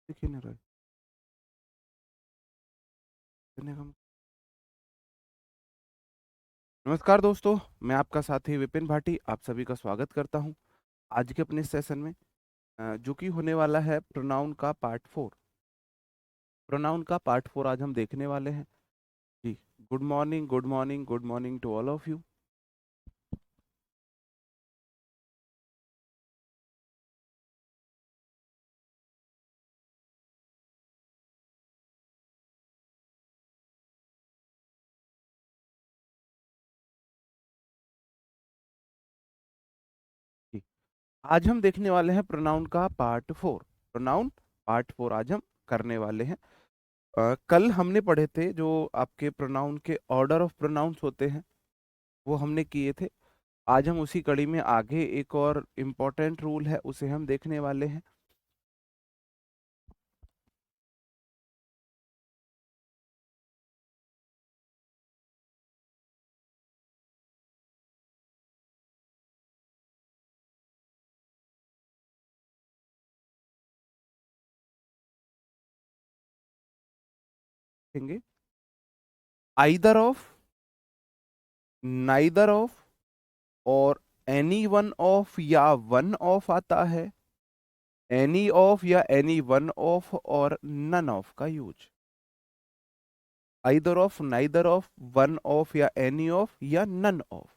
दिख ही नहीं रहा है। इतने कम- नमस्कार दोस्तों, मैं आपका साथी विपिन भाटी आप सभी का स्वागत करता हूं आज के अपने सेशन में, जो कि होने वाला है प्रोनाउन का पार्ट 4 आज हम देखने वाले हैं जी। Good morning, good morning, good morning to all of you. जी, आज हम देखने वाले हैं प्रोनाउन पार्ट 4 आज हम करने वाले हैं। कल हमने पढ़े थे जो आपके प्रोनाउन के ऑर्डर ऑफ प्रोनाउंस होते हैं, वो हमने किए थे। आज हम उसी कड़ी में आगे एक और इम्पोर्टेंट रूल है, उसे हम देखने वाले हैं। देखेंगे आइदर ऑफ, नाइदर ऑफ और एनी वन ऑफ या वन ऑफ आता है। एनी ऑफ या एनी वन ऑफ और नन ऑफ का use. Either of, neither of, one of या एनी ऑफ या नन ऑफ।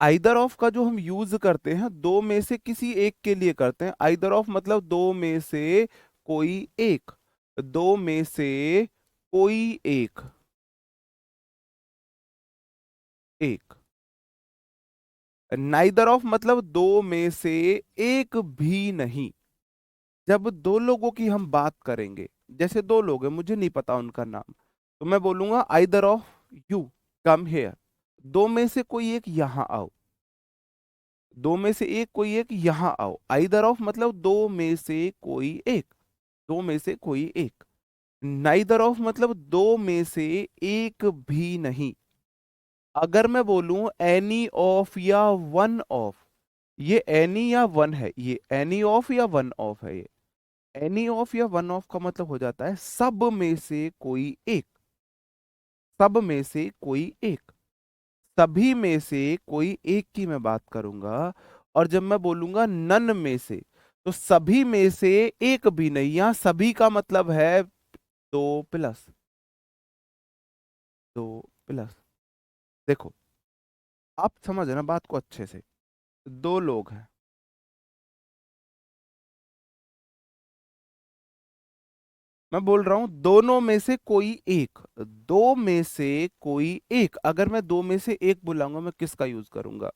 आइदर ऑफ का जो हम यूज करते हैं दो में से किसी एक के लिए करते हैं। आइदर ऑफ मतलब दो में से कोई एक, दो में से कोई एक, एक। नाइदर ऑफ मतलब दो में से एक भी नहीं। जब दो लोगों की हम बात करेंगे, जैसे दो लोग हैं मुझे नहीं पता उनका नाम, तो मैं बोलूंगा either of you come here. दो में से कोई एक यहां आओ, दो में से एक कोई एक यहां आओ। आइदर ऑफ मतलब दो में से कोई एक, दो में से कोई एक। नाइदर ऑफ मतलब दो में से एक भी नहीं। अगर मैं बोलूं एनी ऑफ या वन ऑफ, ये एनी या वन है, ये एनी ऑफ या वन ऑफ है। ये एनी ऑफ या वन ऑफ का मतलब हो जाता है सब में से कोई एक, सब में से कोई एक। सभी में से कोई एक की मैं बात करूंगा। और जब मैं बोलूंगा नन में से, तो सभी में से एक भी नहीं। यहां सभी का मतलब है दो प्लस, दो प्लस। देखो, आप समझ ना बात को अच्छे से। दो लोग हैं, मैं बोल रहा हूं दोनों में से कोई एक, दो में से कोई एक। अगर मैं दो में से एक बुलाऊंगा मैं किसका यूज करूंगा?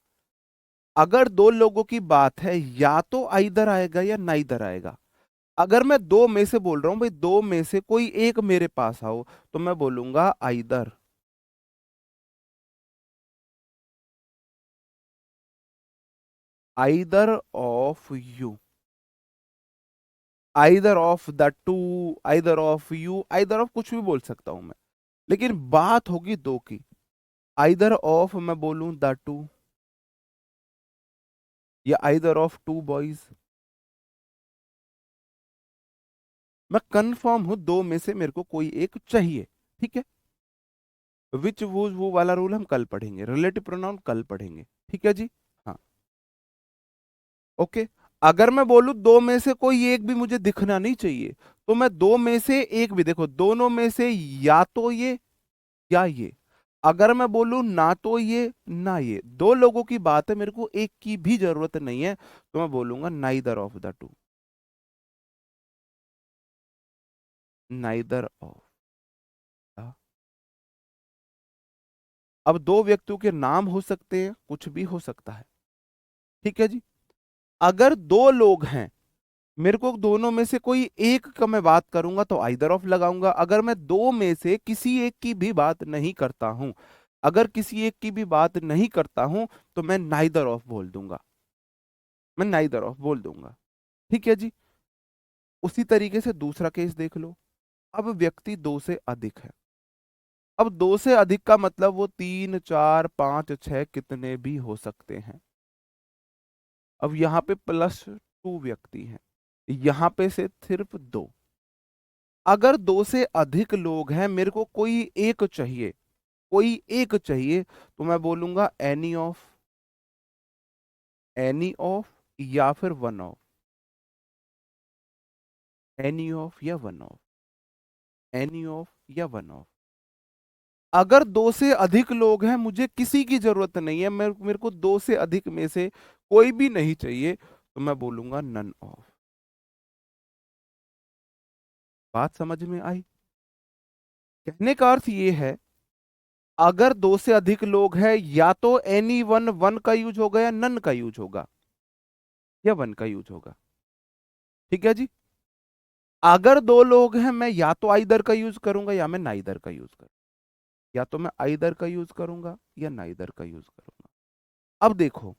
अगर दो लोगों की बात है या तो आइदर आएगा या नाइदर आएगा। अगर मैं दो में से बोल रहा हूं भाई दो में से कोई एक मेरे पास आओ, तो मैं बोलूंगा either. Either of you, either of the to, either of you, either of कुछ भी बोल सकता हूं मैं, लेकिन बात होगी दो की। आइदर ऑफ मैं बोलूं द टू, या आइदर ऑफ टू बॉयज। मैं कंफर्म हूं दो में से मेरे को कोई एक चाहिए। ठीक है, विच वो वाला रूल हम कल पढ़ेंगे, रिलेटिव प्रोनाउन कल पढ़ेंगे। ठीक है जी। हाँ, ओके। अगर मैं बोलूं दो में से कोई एक भी मुझे दिखना नहीं चाहिए, तो मैं दो में से एक भी, देखो दोनों में से या तो ये या ये। अगर मैं बोलूं ना तो ये ना ये, दो लोगों की बात है मेरे को एक की भी जरूरत नहीं है, तो मैं बोलूंगा neither of the to, neither of. अब दो व्यक्तियों के नाम हो सकते हैं, कुछ भी हो सकता है। ठीक है जी। अगर दो लोग हैं, मेरे को दोनों में से कोई एक का मैं बात करूंगा तो आइदर ऑफ लगाऊंगा। अगर मैं दो में से किसी एक की भी बात नहीं करता हूं, अगर किसी एक की भी बात नहीं करता हूं, तो मैं नाइदर ऑफ बोल दूंगा, मैं नाइदर ऑफ बोल दूंगा। ठीक है जी। उसी तरीके से दूसरा केस देख लो। अब व्यक्ति दो से अधिक है। अब दो से अधिक का मतलब वो तीन, चार, पांच, छह कितने भी हो सकते हैं। अब यहाँ पे +2 व्यक्ति हैं, यहाँ पे से सिर्फ दो। अगर दो से अधिक लोग हैं, मेरे को कोई एक चाहिए, कोई एक चाहिए, तो मैं बोलूंगा एनी ऑफ या फिर वन ऑफ, एनी ऑफ या वन ऑफ, एनी ऑफ या वन ऑफ। अगर दो से अधिक लोग हैं, मुझे किसी की जरूरत नहीं है, मेरे को दो से अधिक में से कोई भी नहीं चाहिए, तो मैं बोलूंगा नन ऑफ। बात समझ में आई? कहने का अर्थ ये है, अगर दो से अधिक लोग हैं, या तो एनी वन, वन का यूज होगा या नन का यूज होगा, या वन का यूज होगा। ठीक है जी। अगर दो लोग हैं, मैं या तो आइदर का यूज करूंगा या मैं नाइदर का यूज करूंगा, या तो मैं आइदर का यूज करूंगा या नाइदर का यूज करूंगा। अब देखो,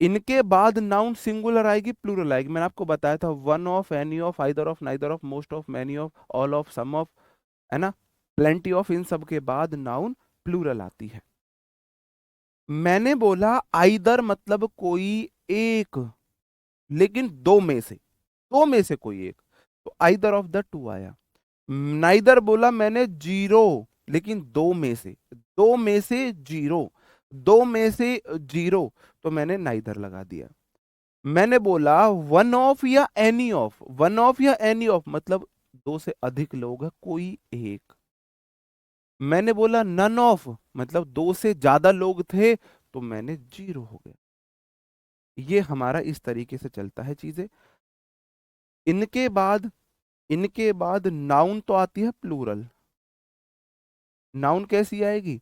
इनके बाद नाउन सिंगुलर आएगी, प्लूरल आएगी। मैंने आपको बताया था, one of, any of, either of, neither of, most of, many of, all of, some of, है ना, प्लेंटी ऑफ, इन सब के बाद नाउन प्लूरल आती है। मैंने बोला आइदर मतलब कोई एक, लेकिन दो में से, दो में से कोई एक, तो आइदर ऑफ द टू आया। नाइदर बोला मैंने जीरो, लेकिन दो में से, दो में से जीरो, दो में से जीरो, तो मैंने नाइदर लगा दिया। मैंने बोला वन ऑफ या एनी ऑफ, वन ऑफ या एनी ऑफ मतलब दो से अधिक लोग हैं, कोई एक। मैंने बोला नन ऑफ मतलब दो से ज्यादा लोग थे, तो मैंने जीरो हो गया। ये हमारा इस तरीके से चलता है चीजें। इनके बाद, इनके बाद नाउन तो आती है प्लूरल। नाउन कैसी आएगी?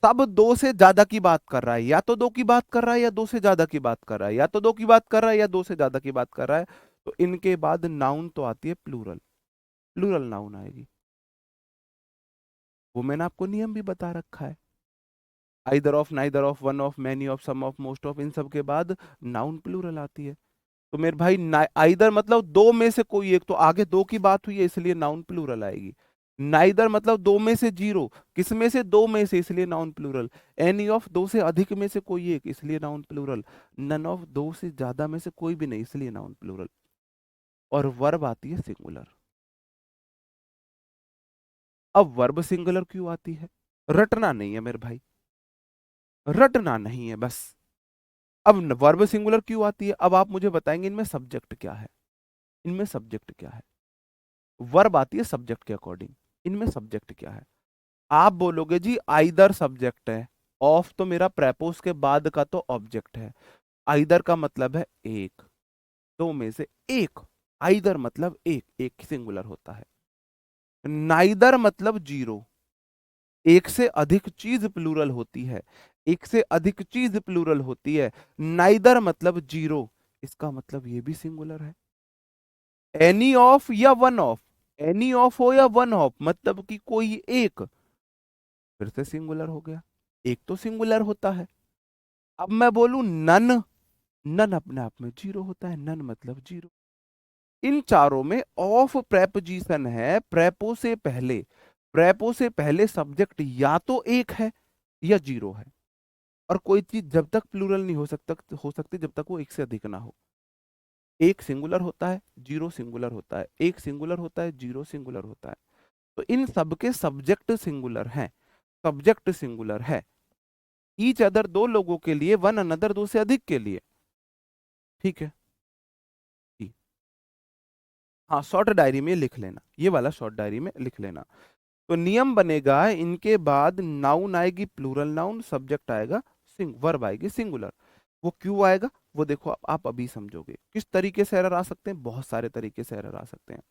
सब दो से ज्यादा की बात कर रहा है, या तो दो की बात कर रहा है या दो से ज्यादा की बात कर रहा है, या तो दो की बात कर रहा है या दो से ज्यादा की बात कर रहा है। तो इनके बाद नाउन तो आती है प्लूरल, प्लूरल नाउन आएगी। वो मैंने आपको नियम भी बता रखा है, either of, neither of, one of, many of, some of, most of, इन सब के बाद नाउन प्लूरल आती है। तो मेरे भाई आइदर मतलब दो में से कोई एक, तो आगे दो की बात हुई है इसलिए नाउन प्लूरल आएगी। नाइदर मतलब दो में से जीरो, किस में से, दो में से, इसलिए नाउन प्लूरल। एनी ऑफ दो से अधिक में से कोई एक, इसलिए नाउन प्लूरल। नन ऑफ दो से ज्यादा में से कोई भी नहीं, इसलिए नाउन प्लूरल। और वर्ब आती है सिंगुलर। अब वर्ब सिंगुलर क्यों आती है? रटना नहीं है मेरे भाई, रटना नहीं है बस। अब वर्ब सिंगुलर क्यों आती है, अब आप मुझे बताएंगे इनमें सब्जेक्ट क्या है, इनमें सब्जेक्ट क्या है। वर्ब आती है सब्जेक्ट के अकॉर्डिंग, इनमें सब्जेक्ट क्या है? आप बोलोगे जी आइदर सब्जेक्ट है, ऑफ तो मेरा प्रेपोज के बाद का तो ऑब्जेक्ट है। आइदर का मतलब है एक, दो में से एक, आइदर मतलब एक, एक सिंगुलर होता है। नाइदर मतलब जीरो, एक से अधिक चीज प्लूरल होती है, एक से अधिक चीज प्लूरल होती है। नाइदर मतलब जीरो, इसका मतलब ये भी सिंगुलर है। एनी ऑफ या वन ऑफ, एनी ऑफ हो या वन ऑफ मतलब कि कोई एक, फिर से सिंगुलर हो गया, एक तो सिंगुलर होता है। अब मैं बोलूं नन, नन अपने आप में जीरो होता है, नन मतलब जीरो। इन चारों में ऑफ प्रेपोजिशन है, प्रेपो से पहले, प्रेपो से पहले सब्जेक्ट या तो एक है या जीरो है। और कोई चीज जब तक प्लूरल नहीं हो सकती जब तक वो एक से अधिक ना हो। एक सिंगुलर होता है, जीरो सिंगुलर होता है, एक सिंगुलर होता है, जीरो सिंगुलर होता है। तो इन सबके सब्जेक्ट सिंगुलर हैं, सब्जेक्ट सिंगुलर है। ईच अदर दो लोगों के लिए, वन अनदर दो से अधिक के लिए। ठीक है जी। हाँ, शॉर्ट डायरी में लिख लेना, ये वाला शॉर्ट डायरी में लिख लेना। तो नियम बनेगा, इनके बाद नाउन आएगी प्लूरल नाउन, सब्जेक्ट आएगा वर्ब आएगी सिंगुलर। वो क्यों आएगा वो देखो, आप अभी समझोगे। किस तरीके से एरर आ सकते हैं, बहुत सारे तरीके से एरर आ सकते हैं।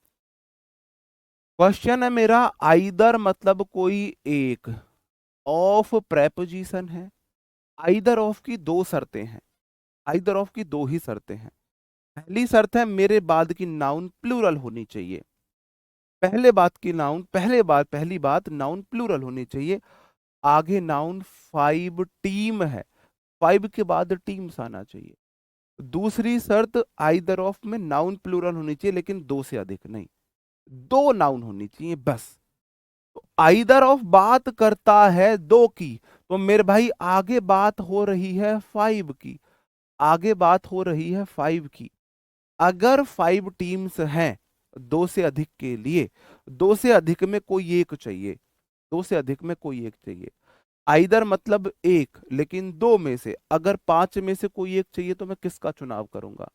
क्वेश्चन है मेरा, आइदर मतलब कोई एक, ऑफ प्रेपोजिशन है। आइदर ऑफ की दो शर्तें हैं, आइदर ऑफ की दो ही शर्तें हैं। पहली शर्त है मेरे बाद की नाउन प्लूरल होनी चाहिए, पहले बात की नाउन, पहली बात नाउन प्लूरल होनी चाहिए। आगे नाउन फाइव टीम है, फाइव के बाद टीम्स आना चाहिए। दूसरी शर्त, आइदर ऑफ में नाउन प्लूरल होनी चाहिए लेकिन दो से अधिक नहीं, दो नाउन होनी चाहिए बस। तो आइदर ऑफ बात करता है दो की, तो मेरे भाई आगे बात हो रही है फाइव की, आगे बात हो रही है फाइव की। अगर फाइव टीम्स हैं, दो से अधिक के लिए, दो से अधिक में कोई एक चाहिए, दो से अधिक में कोई एक चाहिए। आइदर मतलब एक, लेकिन दो में से, अगर पांच में से कोई एक चाहिए तो मैं किसका चुनाव करूंगा?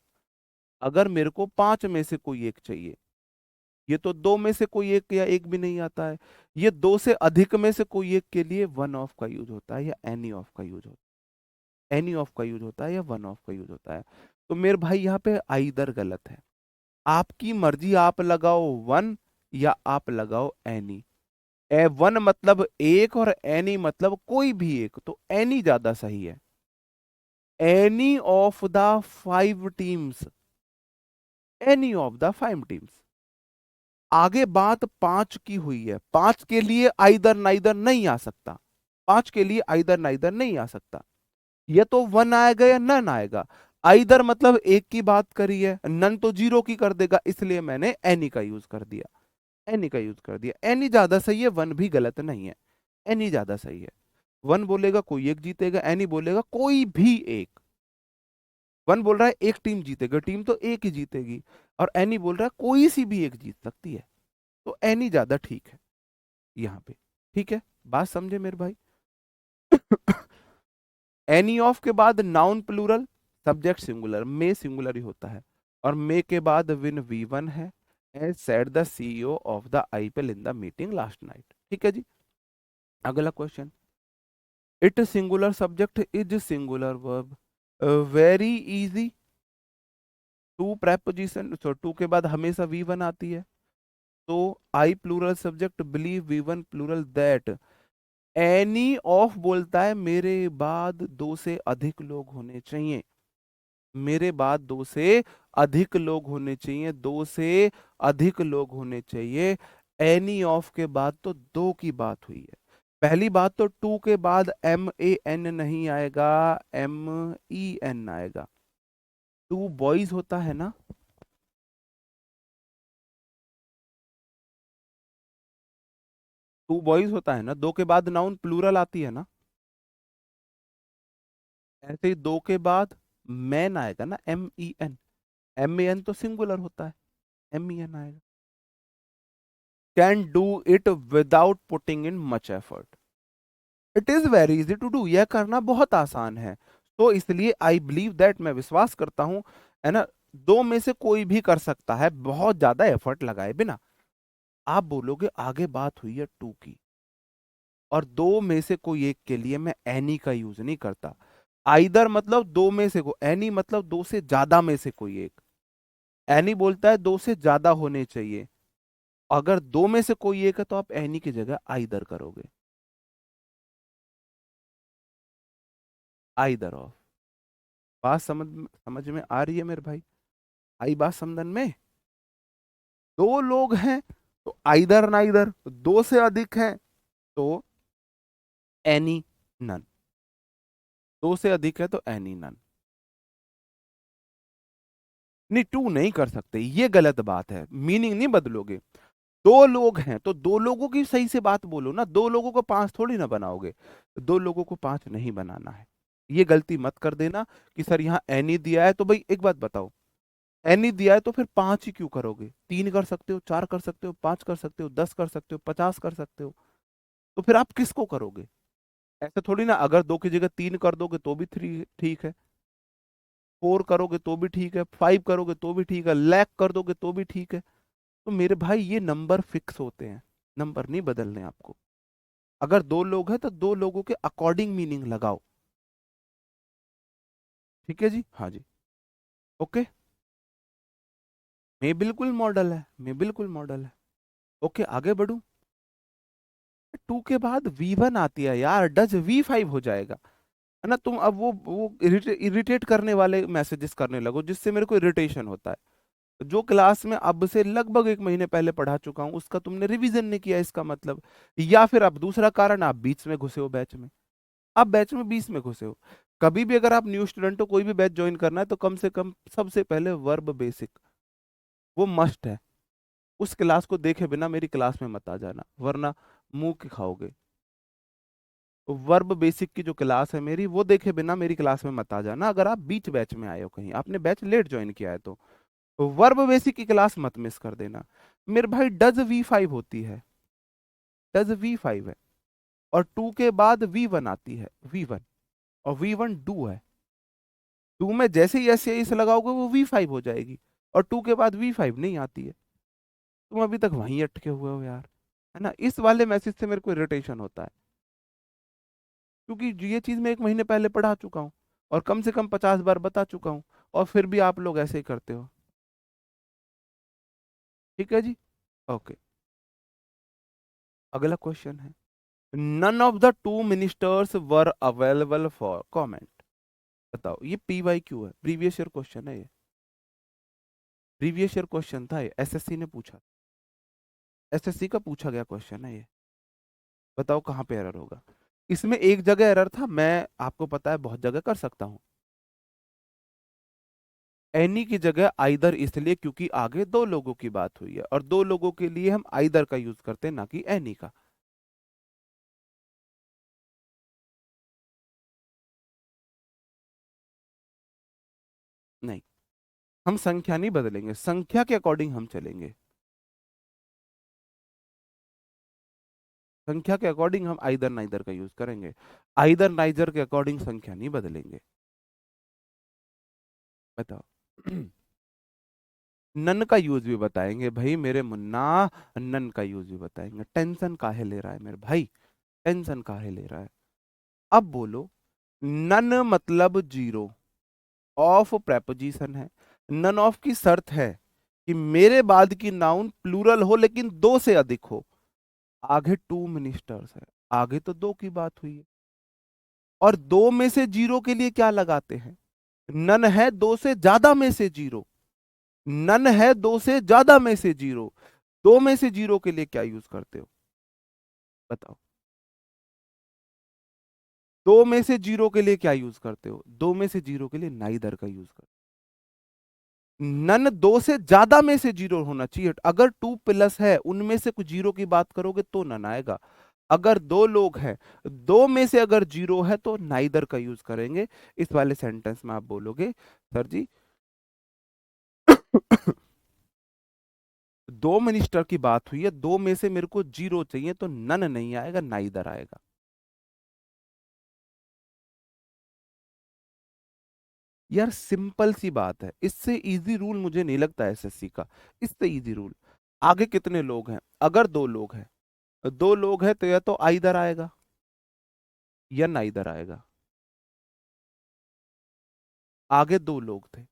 अगर मेरे को पांच में से कोई एक चाहिए, ये तो दो में से कोई एक या एक भी नहीं आता है। ये दो से अधिक में से कोई एक के लिए वन ऑफ का यूज होता है या एनी ऑफ का यूज होता है, एनी ऑफ का यूज होता है या वन ऑफ का यूज होता है। तो मेरे भाई यहाँ पे आइदर गलत है। आपकी मर्जी, आप लगाओ वन या आप लगाओ एनी। ए वन मतलब एक और एनी मतलब कोई भी एक, तो एनी ज्यादा सही है। Any of the five teams, any of the five teams. आगे बात पांच की हुई है, पांच के लिए आइदर नाइदर नहीं आ सकता, पांच के लिए आइदर नाइदर नहीं आ सकता। ये तो वन आएगा या नन आएगा। आइदर मतलब एक की बात करी है, नन तो जीरो की कर देगा, इसलिए मैंने एनी का यूज कर दिया, एनी का यूज कर दिया। एनी ज्यादा सही है, वन भी गलत नहीं है, एनी ज्यादा सही है। वन बोलेगा कोई एक जीतेगा, एनी बोलेगा कोई भी एक। वन बोल रहा है एक टीम जीतेगा, टीम तो एक ही जीतेगी, और एनी बोल रहा है कोई सी भी एक जीत सकती है, तो एनी ज्यादा ठीक है यहाँ पे। ठीक है, बात समझे मेरे भाई? एनी ऑफ के बाद noun plural, subject singular, may singular ही होता है, और मे के बाद विन वी वन है, as said the CEO of the IPL in the meeting last night. ठीक है जी, अगला question. It singular subject is singular verb, very easy. To preposition, so to के बाद हमेशा वी वन आती है, तो I plural subject believe V one plural that. Any of बोलता है मेरे बाद दो से अधिक लोग होने चाहिए, मेरे बाद दो से अधिक लोग होने चाहिए, दो से अधिक लोग होने चाहिए। एनी ऑफ के बाद तो दो की बात हुई है। पहली बात तो टू के बाद एम ए एन नहीं आएगा, एम ई एन आएगा। टू बॉयज होता है ना, टू बॉयज होता है ना, दो के बाद नाउन प्लूरल आती है ना। ऐसे ही दो के बाद मैन आएगा ना, M E N. M A N तो सिंगुलर होता है, एम ई एन आएगा। Can do it without putting in much effort, it is very easy to do, यह करना बहुत आसान है। तो इसलिए आई बिलीव दैट, मैं विश्वास करता हूं, है ना, दो में से कोई भी कर सकता है बहुत ज्यादा एफर्ट लगाए बिना। आप बोलोगे आगे बात हुई है टू की, और दो में से कोई एक के लिए मैं एनी का यूज नहीं करता। आइदर मतलब दो में से को, एनी मतलब दो से ज्यादा में से कोई एक। एनी बोलता है दो से ज्यादा होने चाहिए, अगर दो में से कोई एक है तो आप एनी की जगह आइदर करोगे, आइदर ऑफ। बात समझ समझ में आ रही है मेरे भाई? आई बात समझन में? दो लोग हैं तो आइदर नाइदर, दो से अधिक हैं तो एनी नन, दो से अधिक है तो एनी नन। नहीं, टू नहीं कर सकते, ये गलत बात है, मीनिंग नहीं बदलोगे। दो लोग हैं तो दो लोगों की सही से बात बोलो ना, दो लोगों को पांच थोड़ी ना बनाओगे, दो लोगों को पांच नहीं बनाना है। ये गलती मत कर देना कि सर यहाँ एनी दिया है, तो भाई एक बात बताओ, एनी दिया है तो फिर पांच ही क्यों करोगे? तीन कर सकते हो, चार कर सकते हो, पांच कर सकते हो, 10 कर सकते हो, 50 कर सकते हो, तो फिर आप किसको करोगे? ऐसे थोड़ी ना, अगर दो की जगह तीन कर दोगे तो भी थ्री ठीक है, फोर करोगे तो भी ठीक है, फाइव करोगे तो भी ठीक है, लैक कर दोगे तो भी ठीक है। तो मेरे भाई ये नंबर फिक्स होते हैं, नंबर नहीं बदलने आपको। अगर दो लोग हैं तो दो लोगों के अकॉर्डिंग मीनिंग लगाओ। ठीक है जी, हाँ जी, ओके। मैं बिल्कुल मॉडल है, मैं बिल्कुल मॉडल है। ओके, आगे बढ़ू। टू के बाद वी वन आती है यार, डज वी फाइव हो जाएगा, है ना? तुम अब वो इरिटेट करने वाले मैसेजेस करने लगो जिससे मेरे को इरिटेशन होता है। जो क्लास में अब से लगभग एक महीने पहले पढ़ा चुका हूं उसका तुमने रिवीजन नहीं किया, इसका मतलब। या फिर अब दूसरा कारण, आप बीच में घुसे हो बैच में, आप बैच में बीच में घुसे हो। कभी भी अगर आप न्यू स्टूडेंट हो, कोई भी बैच ज्वाइन करना है, तो कम से कम सबसे पहले वर्ब बेसिक, वो मस्ट है। उस क्लास को देखे बिना मेरी क्लास में मत आ जाना, वरना मुंह की खाओगे। वर्ब बेसिक की जो क्लास है मेरी, वो देखे बिना मेरी क्लास में मत आ जाना, अगर आप बीच बैच में आए हो, कहीं आपने बैच लेट ज्वाइन किया है तो। वर्ब बेसिक की क्लास मत मिस कर देना मेरे भाई। डज V5 होती है, डज V5 है, और टू के बाद V1 आती है, V1, और V1 डू है। टू में जैसे ही एस एस लगाओगे वो V5 हो जाएगी, और टू के बाद V5 नहीं आती है। तुम अभी तक वहीं अटके हुए हो यार, है ना। इस वाले मैसेज से मेरे को इरिटेशन होता है, क्योंकि ये चीज मैं एक महीने पहले पढ़ा चुका हूँ, और कम से कम 50 बार बता चुका हूँ, और फिर भी आप लोग ऐसे ही करते हो। ठीक है जी, ओके। अगला क्वेश्चन है, none of the two ministers were available for comment. बताओ, ये PYQ है, प्रीवियस ईयर क्वेश्चन है ये, प्रीवियस ईयर क्वेश्चन था ये, एसएससी ने पूछा, एसएससी का पूछा गया क्वेश्चन है ये। बताओ कहाँ पे एरर होगा। इसमें एक जगह एरर था, मैं आपको पता है बहुत जगह कर सकता हूँ। एनी की जगह आइदर, इसलिए क्योंकि आगे दो लोगों की बात हुई है, और दो लोगों के लिए हम आइदर का यूज करते हैं, ना कि एनी का। नहीं, हम संख्या नहीं बदलेंगे, संख्या के अकॉर्डिंग हम चलेंगे। संख्या के अकॉर्डिंग हम आइदर नाइदर का यूज करेंगे, आइदर नाइदर के अकॉर्डिंग संख्या नहीं बदलेंगे। बताओ। नन का यूज भी बताएंगे भाई मेरे मुन्ना, नन का यूज भी बताएंगे। टेंशन काहे ले रहा है मेरे भाई, टेंशन काहे ले रहा है। अब बोलो, नन मतलब जीरो, ऑफ प्रेपोजिशन है, नन ऑफ की शर्त है कि मेरे बाद की नाउन प्लूरल हो लेकिन दो से अधिक हो। आगे टू मिनिस्टर्स है, आगे तो दो की बात हुई है, और दो में से जीरो के लिए क्या लगाते हैं, नन है दो से ज्यादा में से जीरो, नन है दो से ज्यादा में से जीरो, दो में से जीरो के लिए क्या यूज करते हो। बताओ, दो में से जीरो के लिए क्या यूज करते हो, दो में से जीरो के लिए नाइदर का यूज करते हो। नन दो से ज्यादा में से जीरो होना चाहिए, अगर टू प्लस है उनमें से कुछ जीरो की बात करोगे तो नन आएगा। अगर दो लोग हैं, दो में से अगर जीरो है तो नाइदर का यूज करेंगे। इस वाले सेंटेंस में आप बोलोगे, सर जी दो मिनिस्टर की बात हुई है, दो में से मेरे को जीरो चाहिए, तो नन नहीं आएगा, नाइदर आएगा। यार सिंपल सी बात है, इससे इजी रूल मुझे नहीं लगता एसएससी का, इससे इजी रूल। आगे कितने लोग हैं, अगर दो लोग हैं, दो लोग हैं तो या तो आइदर आएगा या नाइदर आएगा। आगे दो लोग थे,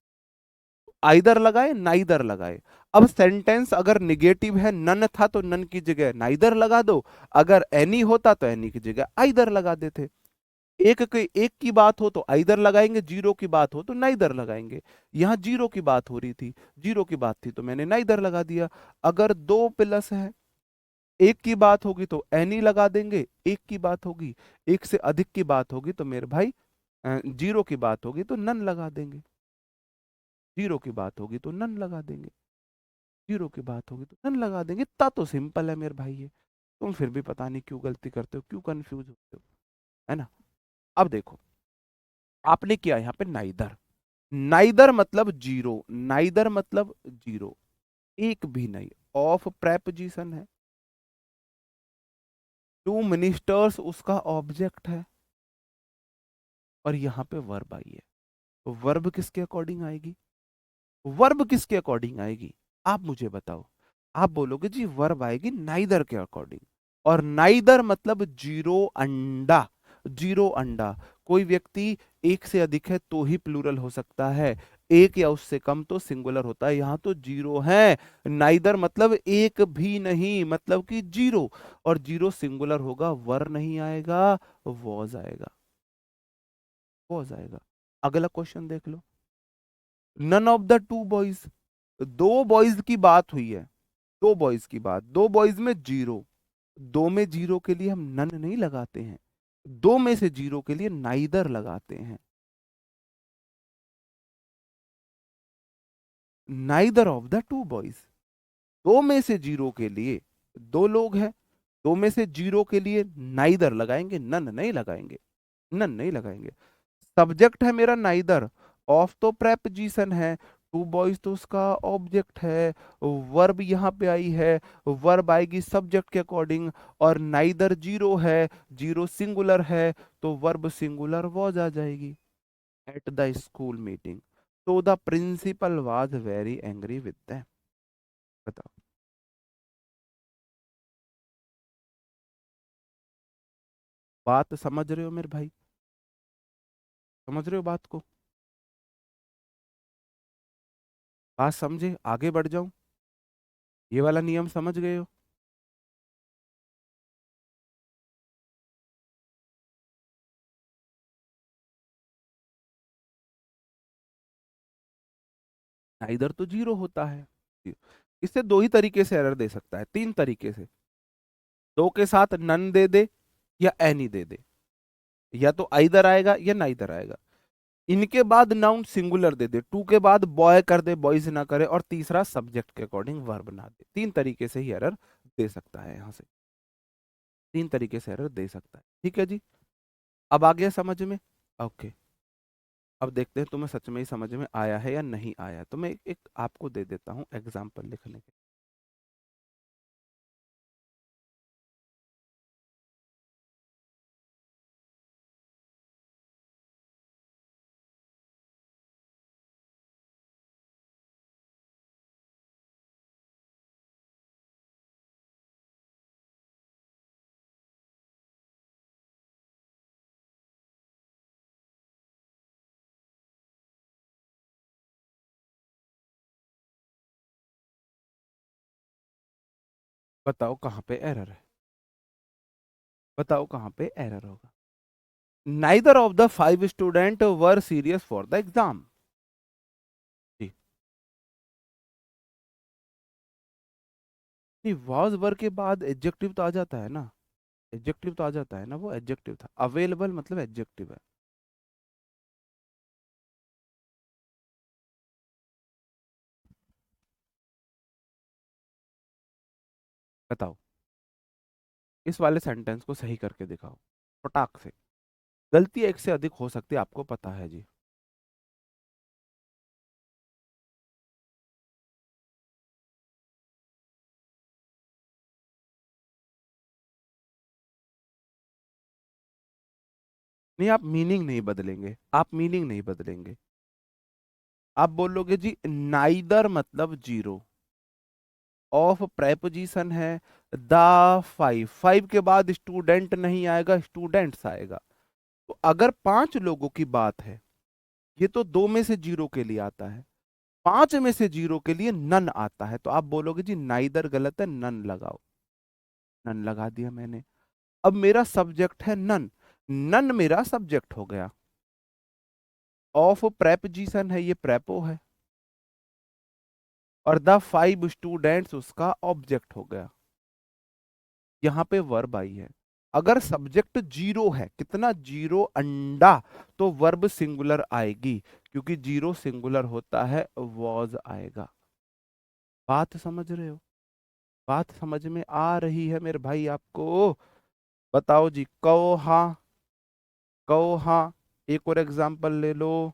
आइदर लगाए नाइदर लगाए। अब सेंटेंस अगर निगेटिव है, नन था तो नन की जगह नाइदर लगा दो, अगर एनी होता तो एनी की जगह आइदर लगा देते। एक की बात हो तो आइदर लगाएंगे, जीरो की बात हो तो नाइदर लगाएंगे। यहाँ जीरो की बात हो रही थी, जीरो की बात थी तो मैंने नाइदर लगा दिया। अगर दो प्लस है, एक की बात होगी तो एनी लगा देंगे, एक की बात होगी, एक से अधिक की बात होगी तो मेरे भाई जीरो की बात होगी तो नन लगा देंगे, जीरो की बात होगी तो नन लगा देंगे, जीरो की बात होगी तो नन लगा देंगे। इतना तो सिंपल है मेरे भाई ये। तुम फिर भी पता नहीं क्यों गलती करते हो, क्यों कंफ्यूज होते हो, है ना। अब देखो, आपने किया यहाँ पे नाइदर, नाइदर मतलब जीरो, नाइदर मतलब जीरो, एक भी नहीं, ऑफ प्रेपोजिशन है, टू मिनिस्टर्स उसका ऑब्जेक्ट है, और यहाँ पे वर्ब आई है। तो वर्ब किसके अकॉर्डिंग आएगी, वर्ब किसके अकॉर्डिंग आएगी, आप मुझे बताओ। आप बोलोगे जी वर्ब आएगी नाइदर के अकॉर्डिंग, और नाइदर मतलब जीरो अंडा, जीरो अंडा। कोई व्यक्ति एक से अधिक है तो ही प्लूरल हो सकता है, एक या उससे कम तो सिंगुलर होता है, यहाँ तो जीरो है। नाइदर मतलब एक भी नहीं, मतलब कि जीरो, और जीरो सिंगुलर होगा, वर नहीं आएगा, वॉज आएगा, वॉज आएगा। अगला क्वेश्चन देख लो, none of the two boys, दो बॉयज की बात हुई है, दो बॉयज की बात, दो बॉयज में जीरो, दो में जीरो के लिए हम नन नहीं लगाते हैं, दो में से जीरो के लिए नाइदर लगाते हैं। Neither of the two boys, दो में से जीरो के लिए, दो लोग हैं, दो में से जीरो के लिए नाइदर लगाएंगे, नन नहीं लगाएंगे, नन नहीं लगाएंगे। सब्जेक्ट है मेरा नाइदर, ऑफ तो प्रेपोजिशन है, टू बॉयज तो उसका ऑब्जेक्ट है, वर्ब यहाँ पे आई है, वर्ब आएगी सब्जेक्ट के अकॉर्डिंग, और नाइदर जीरो है, जीरो सिंगुलर है, तो वर्ब सिंगुलर वॉज आ जाएगी। एट द स्कूल मीटिंग, तो the principal was very angry with them. बताओ। बात समझ रहे हो मेरे भाई? समझ रहे हो बात को? बात समझे, आगे बढ़ जाऊं? ये वाला नियम समझ गए हो? नाइदर तो जीरो होता है। इससे दो ही तरीके से एरर दे सकता है, तीन तरीके से। दो के साथ नन दे दे या एनी दे दे, या तो आइदर आएगा या नाइदर आएगा। इनके बाद नाउन सिंगुलर दे दे, टू के बाद बॉय कर दे, बॉयज ना करे, और तीसरा सब्जेक्ट के अकॉर्डिंग वर्ब ना दे। तीन तरीके से ही एरर दे सकता है यहां से, तीन तरीके से एरर दे सकता है। ठीक है जी, अब आ गया समझ में? ओके। अब देखते हैं तुम्हें सच में ही समझ में आया है या नहीं आया। तो मैं एक आपको दे देता हूँ एग्जाम्पल लिखने के। बताओ कहाँ पे एरर है, बताओ कहाँ पे एरर होगा। Neither of the five student were serious for the exam. जी। नहीं, वॉज वर के बाद एडजेक्टिव तो आ जाता है ना, एडजेक्टिव तो आ जाता है ना, वो एडजेक्टिव था। अवेलेबल मतलब एडजेक्टिव है। बताओ, इस वाले सेंटेंस को सही करके दिखाओ फटाक से। गलती एक से अधिक हो सकती है, आपको पता है जी। नहीं, आप मीनिंग नहीं बदलेंगे, आप मीनिंग नहीं बदलेंगे। आप बोलोगे जी नाइदर मतलब जीरो, ऑफ प्रेपोजिशन है द फाइव, फाइव के बाद स्टूडेंट नहीं आएगा, स्टूडेंट्स आएगा। तो अगर पांच लोगों की बात है, ये तो दो में से जीरो के लिए आता है, पांच में से जीरो के लिए नन आता है। तो आप बोलोगे जी नाइदर गलत है, नन लगाओ। नन लगा दिया मैंने। अब मेरा सब्जेक्ट है नन, नन मेरा सब्जेक्ट हो गया, ऑफ प्रेपोजिशन है, ये प्रेपो है, और द फाइव स्टूडेंट्स उसका ऑब्जेक्ट हो गया। यहाँ पे वर्ब आई है। अगर सब्जेक्ट जीरो है, कितना जीरो, अंडा, तो वर्ब सिंगुलर आएगी, क्योंकि जीरो सिंगुलर होता है, वॉज आएगा। बात समझ रहे हो? बात समझ में आ रही है मेरे भाई आपको? बताओ जी, कहो हाँ, कहो हाँ। एक और एग्जांपल ले लो।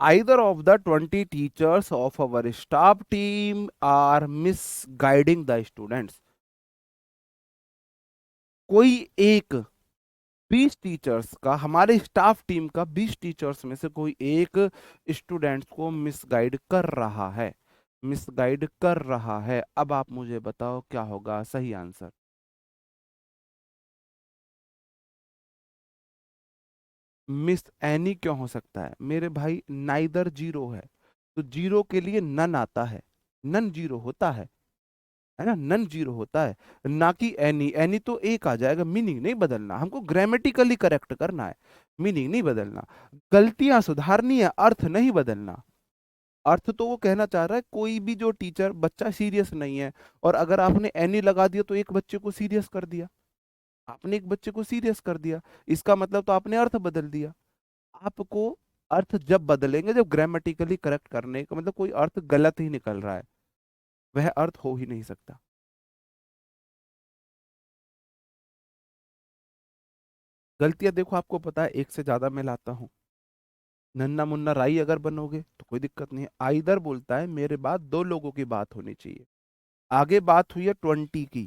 Either of the 20 teachers of our staff team are misguiding the students। कोई एक 20 टीचर्स का, हमारे स्टाफ टीम का 20 टीचर्स में से कोई एक स्टूडेंट्स को मिसगाइड कर रहा है, मिसगाइड कर रहा है। अब आप मुझे बताओ क्या होगा सही आंसर। मिस एनी क्यों हो सकता है मेरे भाई, नाइदर जीरो है, तो जीरो के लिए नन आता है, नन जीरो होता है ना, नन जीरो होता है, ना कि एनी। एनी तो एक आ जाएगा, मीनिंग नहीं बदलना, हमको ग्रामेटिकली करेक्ट करना है, मीनिंग नहीं बदलना, गलतियां सुधारनी है, अर्थ नहीं बदलना। अर्थ तो वो कहना चाह रहा है कोई भी जो टीचर, बच्चा सीरियस नहीं है, और अगर आपने एनी लगा दिया तो एक बच्चे को सीरियस कर दिया, आपने एक बच्चे को सीरियस कर दिया, इसका मतलब तो आपने अर्थ बदल दिया। आपको अर्थ जब बदलेंगे जब ग्रामेटिकली करेक्ट करने का मतलब कोई अर्थ गलत ही निकल रहा है, वह अर्थ हो ही नहीं सकता। गलतियां देखो, आपको पता है एक से ज्यादा मैं लाता हूँ, नन्ना मुन्ना राई अगर बनोगे तो कोई दिक्कत नहीं है। आइदर बोलता है मेरे बाद दो लोगों की बात होनी चाहिए, आगे बात हुई है 20 की,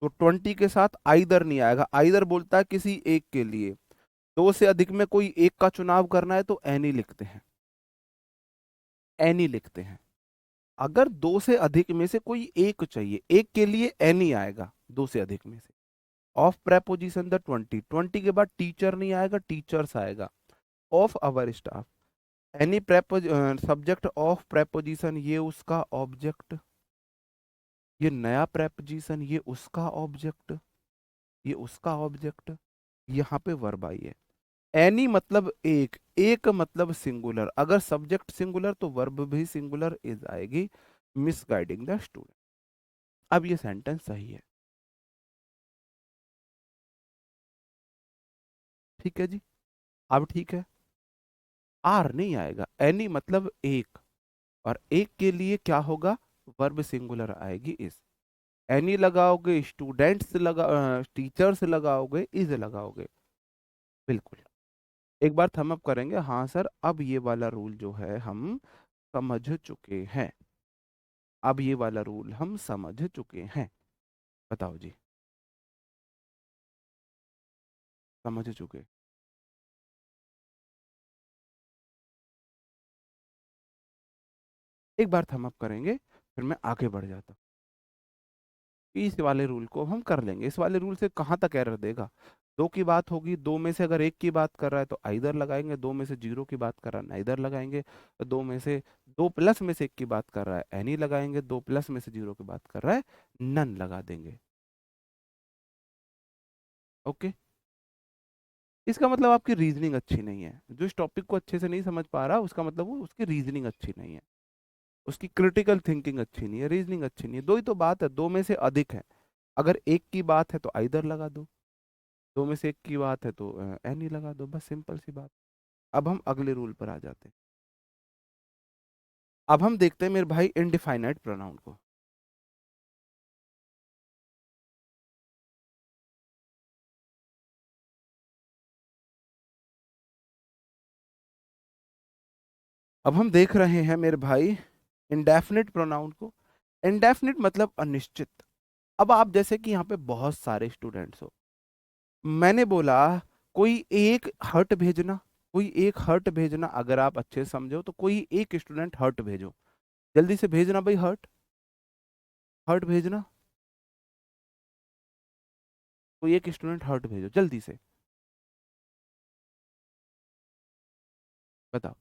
तो 20 के साथ आइदर नहीं आएगा, आइदर बोलता है किसी एक के लिए, दो से अधिक में कोई एक का चुनाव करना है तो एनी लिखते हैं, एनी लिखते हैं। अगर दो से अधिक में से कोई एक चाहिए, एक के लिए एनी आएगा, दो से अधिक में से। ऑफ प्रेपोजिशन द 20, 20 के बाद टीचर नहीं आएगा, टीचर्स आएगा। Of our staff, any prepose subject of preposition, ये उसका ऑब्जेक्ट, ये नया प्रेपोजिशन ये उसका ऑब्जेक्ट, ये उसका ऑब्जेक्ट, यहाँ पे वर्ब आई है। एनी मतलब एक, एक मतलब सिंगुलर, अगर सब्जेक्ट सिंगुलर तो वर्ब भी सिंगुलर इज आएगी, मिसगाइडिंग द स्टूडेंट। अब ये सेंटेंस सही है, ठीक है जी, अब ठीक है। आर नहीं आएगा, एनी मतलब एक, और एक के लिए क्या होगा, वर्ब सिंगुलर आएगी इज। एनी लगाओगे, स्टूडेंट्स लगा, टीचर्स लगाओगे, इज लगाओगे, बिल्कुल। एक बार थम अप करेंगे, हाँ सर अब ये वाला रूल जो है हम समझ चुके हैं, अब ये वाला रूल हम समझ चुके हैं, बताओ जी, समझ चुके। एक बार थम अप करेंगे, फिर मैं आगे बढ़ जाता हूँ। इस वाले रूल को हम कर लेंगे, इस वाले रूल से कहाँ तक एरर देगा, दो की बात होगी, दो में से अगर एक की बात कर रहा है तो आइदर लगाएंगे, दो में से जीरो की बात कर रहा है नाइदर लगाएंगे, दो में से, दो प्लस में से एक की बात कर रहा है एनी लगाएंगे, दो प्लस में से जीरो की बात कर रहा है नन लगा देंगे। ओके, इसका मतलब आपकी रीजनिंग अच्छी नहीं है, जो इस टॉपिक को अच्छे से नहीं समझ पा रहा उसका मतलब वो उसकी रीजनिंग अच्छी नहीं है, उसकी क्रिटिकल थिंकिंग अच्छी नहीं है, रीजनिंग अच्छी नहीं है। दो ही तो बात है, दो में से अधिक है, अगर एक की बात है तो आइदर लगा दो, दो में से एक की बात है तो एनी लगा दो, बस सिंपल सी बात। अब हम अगले रूल पर आ जाते हैं, अब हम देखते हैं मेरे भाई इनडिफाइनाइट प्रोनाउन को। अब हम देख रहे हैं मेरे भाई इंडेफिनिट प्रोनाउन को। इंडेफिनिट मतलब अनिश्चित। अब आप जैसे कि यहाँ पे बहुत सारे स्टूडेंट्स हो, मैंने बोला कोई एक हर्ट भेजना, कोई एक हर्ट भेजना, अगर आप अच्छे से समझो तो कोई एक स्टूडेंट हर्ट भेजो, जल्दी से भेजना भाई, हर्ट, हर्ट भेजना, कोई एक स्टूडेंट हर्ट भेजो जल्दी से, बताओ।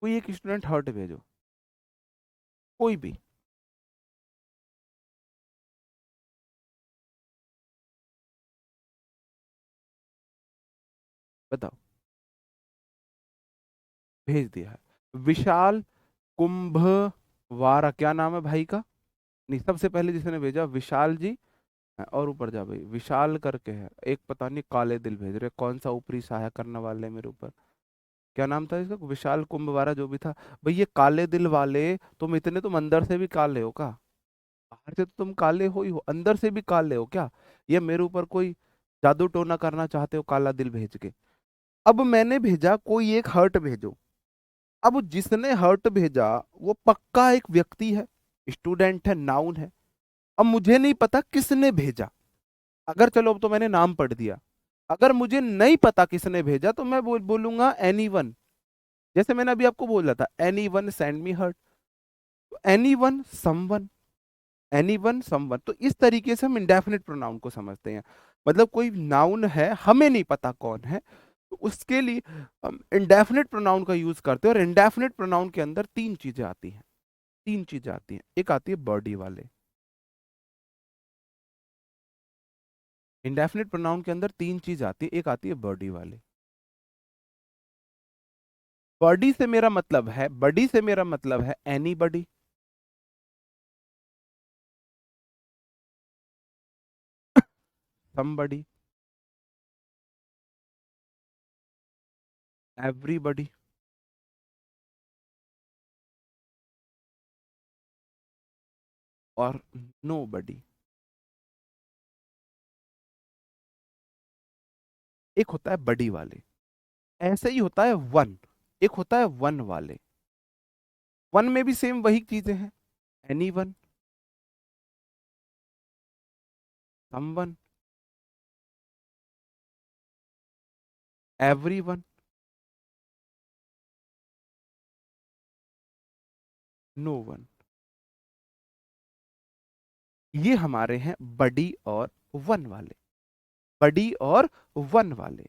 कोई एक स्टूडेंट हर्ट भेजो, कोई भी, बताओ। भेज दिया है विशाल कुंभवारा, क्या नाम है भाई का, नहीं सबसे पहले जिसने भेजा विशाल जी, और ऊपर जा भाई विशाल करके है एक, पता नहीं काले दिल भेज रहे, कौन सा ऊपरी साया करने वाले हैं मेरे ऊपर, क्या नाम था इसका, विशाल कुंभवारा जो भी था। भाई ये काले दिल वाले, तुम इतने, तुम अंदर से भी काले हो क्या, बाहर से तो तुम काले हो ही हो, अंदर से भी काले हो क्या, ये मेरे ऊपर कोई जादू टोना करना चाहते हो काला दिल भेज के। अब मैंने भेजा कोई एक हर्ट भेजो, अब जिसने हर्ट भेजा वो पक्का एक व्यक्ति है, स्टूडेंट है, नाउन है। अब मुझे नहीं पता किसने भेजा। अगर चलो अब तो मैंने नाम पढ़ दिया, अगर मुझे नहीं पता किसने भेजा तो मैं बोलूंगा एनीवन। जैसे मैंने अभी आपको बोला था एनीवन सेंड मी हर्ट, तो एनीवन समवन, एनीवन समवन। तो इस तरीके से हम इंडेफिनिट प्रोनाउन को समझते हैं। मतलब कोई नाउन है, हमें नहीं पता कौन है, तो उसके लिए हम इंडेफिनिट प्रोनाउन का यूज करते हैं। और इंडेफिनिट प्रोनाउन के अंदर तीन चीजें आती हैं, तीन चीजें आती हैं। एक आती है बॉडी वाले, इंडेफिनिट प्रोनाउन के अंदर तीन चीज आती है, एक आती है बॉडी वाले। बॉडी से मेरा मतलब है, बॉडी से मेरा मतलब है एनी बडी, समबडी, एवरीबडी और नो बडी। एक होता है बडी वाले, ऐसे ही होता है वन, एक होता है वन वाले। वन में भी सेम वही चीजें हैं, anyone, someone, everyone, no one. ये हमारे हैं बडी और वन वाले, बडी और वन वाले।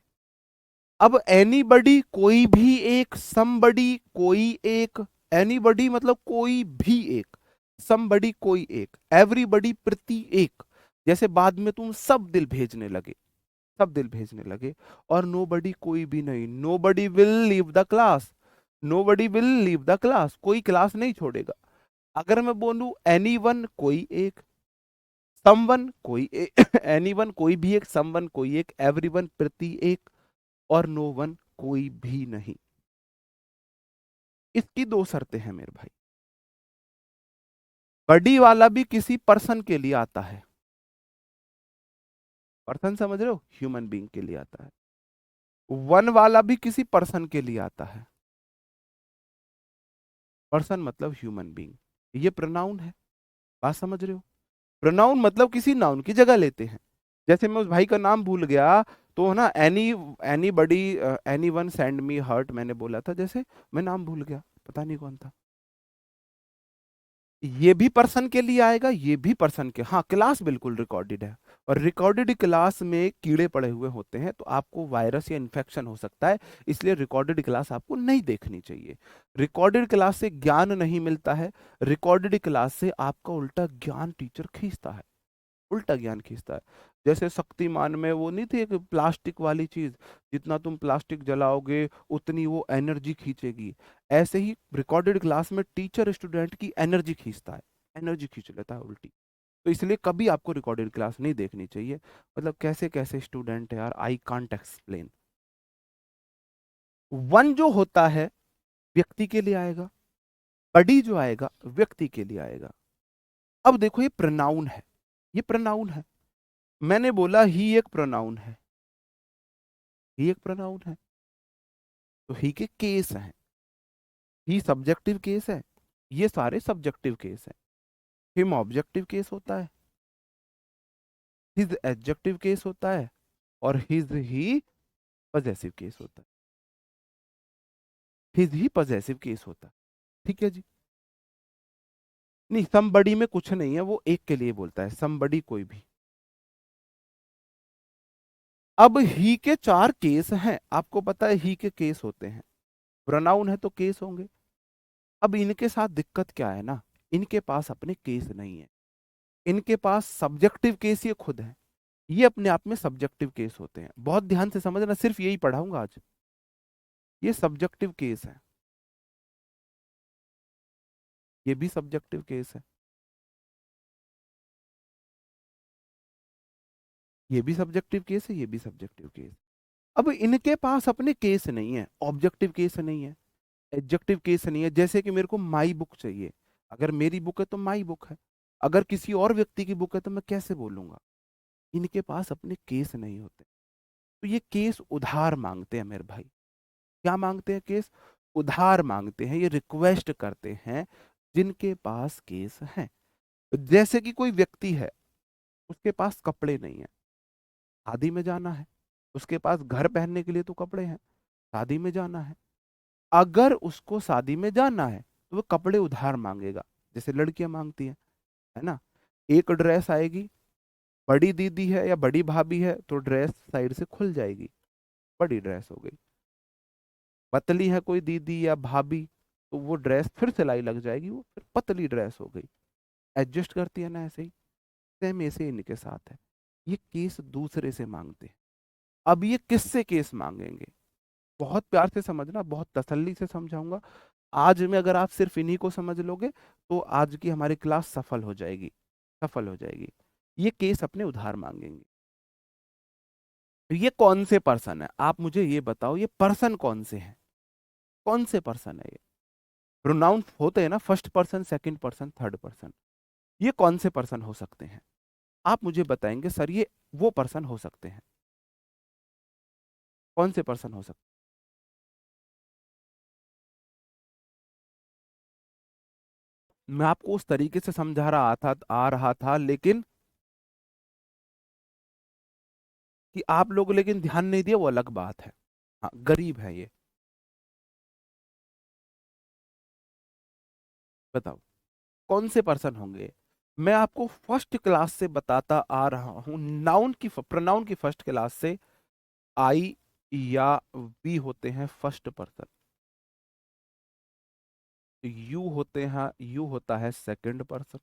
अब एनीबडी कोई भी एक, समबडी कोई एक, एनीबडी मतलब कोई भी एक, समबडी कोई एक, एवरीबडी प्रति एक। जैसे बाद में तुम सब दिल भेजने लगे, सब दिल भेजने लगे। और नो बडी कोई भी नहीं, nobody will leave the class, nobody will leave the class, कोई क्लास नहीं छोड़ेगा। अगर मैं बोलूं एनी वन कोई एक, समवन कोई एक एनी वन कोई भी एक, समवन कोई एक, एवरीवन प्रति एक, और नो वन कोई भी नहीं। इसकी दो शर्तें हैं मेरे भाई। बडी वाला भी किसी पर्सन के लिए आता है, पर्सन समझ रहे हो, ह्यूमन बीइंग के लिए आता है। वन वाला भी किसी पर्सन के लिए आता है, पर्सन मतलब ह्यूमन बीइंग। ये प्रोनाउन है, बात समझ रहे हो। प्रोनाउन मतलब किसी नाउन की जगह लेते हैं। जैसे मैं उस भाई का नाम भूल गया, तो है ना any, anybody, anyone send me hurt मैंने बोला था, जैसे मैं नाम भूल गया, पता नहीं कौन था। ये भी पर्सन के लिए आएगा, ये भी पर्सन के, हाँ क्लास बिल्कुल रिकॉर्डेड है। और रिकॉर्डेड क्लास में कीड़े पड़े हुए होते हैं, तो आपको वायरस या इन्फेक्शन हो सकता है, इसलिए रिकॉर्डेड क्लास आपको नहीं देखनी चाहिए। रिकॉर्डेड क्लास से ज्ञान नहीं मिलता है, रिकॉर्डेड क्लास से आपका उल्टा ज्ञान टीचर खींचता है, उल्टा ज्ञान खींचता है। जैसे शक्तिमान में वो नहीं थी एक प्लास्टिक वाली चीज, जितना तुम प्लास्टिक जलाओगे उतनी वो एनर्जी खींचेगी। ऐसे ही रिकॉर्डेड क्लास में टीचर स्टूडेंट की एनर्जी खींचता है, एनर्जी खींच लेता है उल्टी। तो इसलिए कभी आपको रिकॉर्डेड क्लास नहीं देखनी चाहिए। मतलब कैसे कैसे स्टूडेंट है यार, आई कांट एक्सप्लेन। वन जो होता है व्यक्ति के लिए आएगा, बड़ी जो आएगा व्यक्ति के लिए आएगा। अब देखो ये प्रोनाउन है, ये प्रोनाउन है। मैंने बोला ही एक प्रोनाउन है, ही एक प्रोनाउन है, तो ही के केस हैं। ही सब्जेक्टिव केस है, ये सारे सब्जेक्टिव केस है। हिम ऑब्जेक्टिव केस होता है, हिज एडजेक्टिव केस होता है, और हिज ही पजेसिव केस होता है, हिज ही पजेसिव केस होता है। ठीक है जी। नहीं, समबडी में कुछ नहीं है, वो एक के लिए बोलता है, समबडी कोई भी। अब ही के चार केस हैं, आपको पता है ही के केस होते हैं, प्रोनाउन है तो केस होंगे। अब इनके साथ दिक्कत क्या है ना, इनके पास अपने केस नहीं है, इनके पास सब्जेक्टिव केस ये खुद है। ये अपने आप में सब्जेक्टिव केस होते हैं, बहुत ध्यान से समझना, सिर्फ यही पढ़ाऊंगा आज। ये सब्जेक्टिव केस है, ये भी सब्जेक्टिव केस है, ये भी सब्जेक्टिव केस है, ये भी सब्जेक्टिव केस। अब इनके पास अपने केस नहीं है, ऑब्जेक्टिव केस नहीं है, एडजेक्टिव केस नहीं है। जैसे कि मेरे को माई बुक चाहिए, अगर मेरी बुक है तो माई बुक है, अगर किसी और व्यक्ति की बुक है तो मैं कैसे बोलूंगा। इनके पास अपने केस नहीं होते, तो ये केस उधार मांगते हैं मेरे भाई। क्या मांगते हैं केस? उधार मांगते हैं, ये रिक्वेस्ट करते हैं जिनके पास केस है। जैसे कि कोई व्यक्ति है, उसके पास कपड़े नहीं है, शादी में जाना है, उसके पास घर पहनने के लिए तो कपड़े हैं, शादी में जाना है, अगर उसको शादी में जाना है तो वो कपड़े उधार मांगेगा, जैसे लड़कियां मांगती हैं, है ना। एक ड्रेस आएगी, बड़ी दीदी है या बड़ी भाभी है तो ड्रेस साइड से खुल जाएगी, बड़ी ड्रेस हो गई। पतली है कोई दीदी या भाभी तो वो ड्रेस फिर सिलाई लग जाएगी, वो फिर पतली ड्रेस हो गई। एडजस्ट करती है ना, ऐसे ही सेम ऐसे इनके साथ है। ये केस दूसरे से मांगते हैं। अब ये किससे केस मांगेंगे, बहुत प्यार से समझना, बहुत तसल्ली से समझाऊंगा। आज में अगर आप सिर्फ इन्हीं को समझ लोगे तो आज की हमारी क्लास सफल हो जाएगी, सफल हो जाएगी। ये केस अपने उधार मांगेंगे। तो ये कौन से पर्सन है, आप मुझे ये बताओ, ये पर्सन कौन से हैं, कौन से पर्सन है ये। प्रोनाउन होते हैं ना, first person, second person, third person. ये कौन से पर्सन हो सकते हैं, आप मुझे बताएंगे सर ये वो पर्सन हो सकते हैं, कौन से पर्सन हो सकते हैं? मैं आपको उस तरीके से समझा रहा था, आ रहा था, लेकिन कि आप लोग लेकिन ध्यान नहीं दिए वो अलग बात है। हाँ, गरीब है ये, बताओ कौन से पर्सन होंगे। मैं आपको फर्स्ट क्लास से बताता आ रहा हूं, नाउन की प्रोनाउन की फर्स्ट क्लास से। आई या वी होते हैं फर्स्ट पर्सन, यू होते हैं, यू होता है सेकंड पर्सन,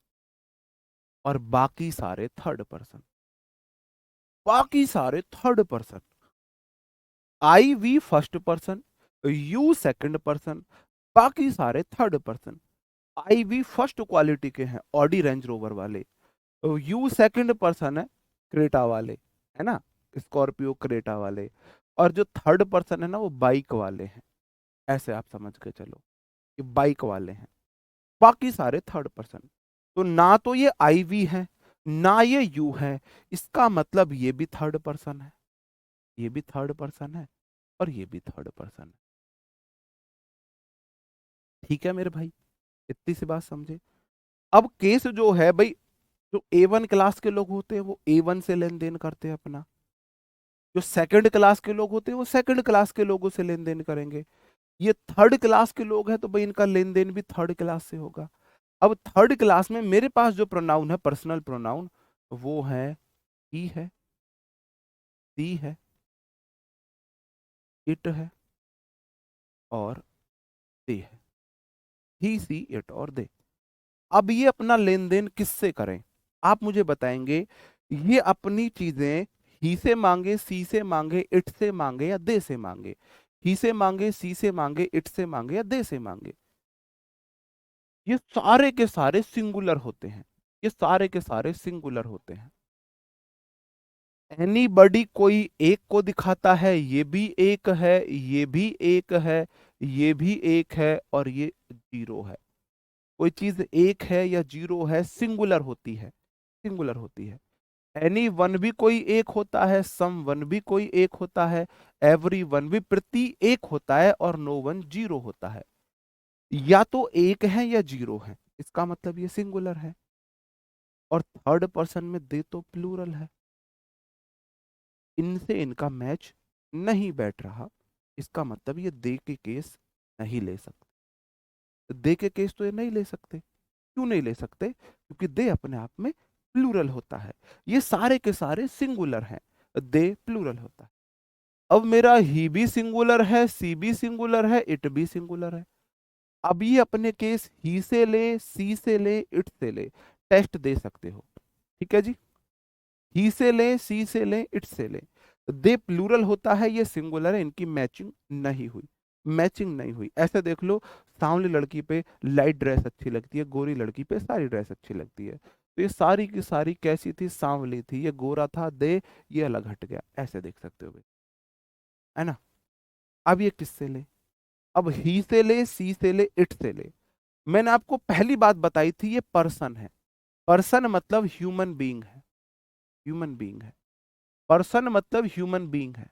और बाकी सारे थर्ड पर्सन, बाकी सारे third person. I we first person, you second person, बाकी सारे third person. I we first quality के हैं, ऑडी रेंज रोवर वाले। यू सेकंड पर्सन है, क्रेटा वाले, है ना, स्कॉर्पियो क्रेटा वाले। और जो थर्ड पर्सन है ना वो बाइक वाले हैं, ऐसे आप समझ के चलो, ये बाइक वाले हैं, बाकी सारे थर्ड पर्सन। तो ना तो ये आई वी है, ना ये यू है, इसका मतलब ये भी थर्ड पर्सन है, ये भी थर्ड पर्सन है, और ये भी थर्ड पर्सन है। ठीक है मेरे भाई, इतनी सी बात समझे। अब केस जो है भाई, जो ए वन क्लास के लोग होते हैं वो ए वन से लेन देन करते हैं अपना, जो सेकंड क्लास के लोग होते हैं वो सेकंड क्लास के लोगों से लेन देन करेंगे। ये थर्ड क्लास के लोग हैं तो भाई इनका लेन देन भी थर्ड क्लास से होगा। अब थर्ड क्लास में मेरे पास जो प्रोनाउन है, पर्सनल प्रोनाउन, वो है ही है, सी है, इट है, और दे है। ही सी इट और दे। अब ये अपना लेन देन किससे करें, आप मुझे बताएंगे। ये अपनी चीजें ही से मांगे, सी से मांगे, इट से मांगे, या दे से मांगे। ही से मांगे, सी से मांगे, इट से मांगे, या दे से मांगे। ये सारे के सारे सिंगुलर होते हैं, ये सारे के सारे सिंगुलर होते हैं। एनीबडी कोई एक को दिखाता है, ये भी एक है, ये भी एक है, ये भी एक है, और ये जीरो है। कोई चीज एक है या जीरो है, सिंगुलर होती है, सिंगुलर होती है। एनी वन भी कोई एक होता है, सम वन भी कोई एक होता है, एवरी वन भी प्रति एक होता है, और नो वन जीरो होता है। या तो एक है या जीरो है, इसका मतलब ये सिंगुलर है। और थर्ड पर्सन में दे तो प्लूरल है, इनसे इनका मैच नहीं बैठ रहा, इसका मतलब ये दे के केस नहीं ले सकते। दे के केस तो ये नहीं ले सकते, क्यों नहीं ले सकते, क्योंकि दे अपने आप में प्लूरल होता है। ये सारे के सारे सिंगुलर हैं, दे प्लूरल होता है। अब मेरा ही भी सिंगुलर है, सी भी सिंगुलर है, इट भी सिंगुलर है। अब ये अपने केस ही से ले, सी से ले, इट से ले, टेस्ट दे सकते हो। ठीक है जी, ही से ले, सी से ले, इट से ले, दे प्लूरल होता है, ये सिंगुलर है, इनकी मैचिंग नहीं हुई, मैचिंग नहीं हुई। ऐसे देख लो, सांवली लड़की पे लाइट ड्रेस अच्छी लगती है, गोरी लड़की पे सारी ड्रेस अच्छी लगती है। तो ये सारी की सारी कैसी थी, सांवली थी, ये गोरा था, दे ये अलग हट गया, ऐसे देख सकते हो भाई, है ना। अब ये किससे ले, अब ही से ले, सी से ले, इट से ले। मैंने आपको पहली बात बताई थी, ये पर्सन है, पर्सन मतलब ह्यूमन बीइंग है, ह्यूमन बीइंग है, पर्सन मतलब ह्यूमन बीइंग है।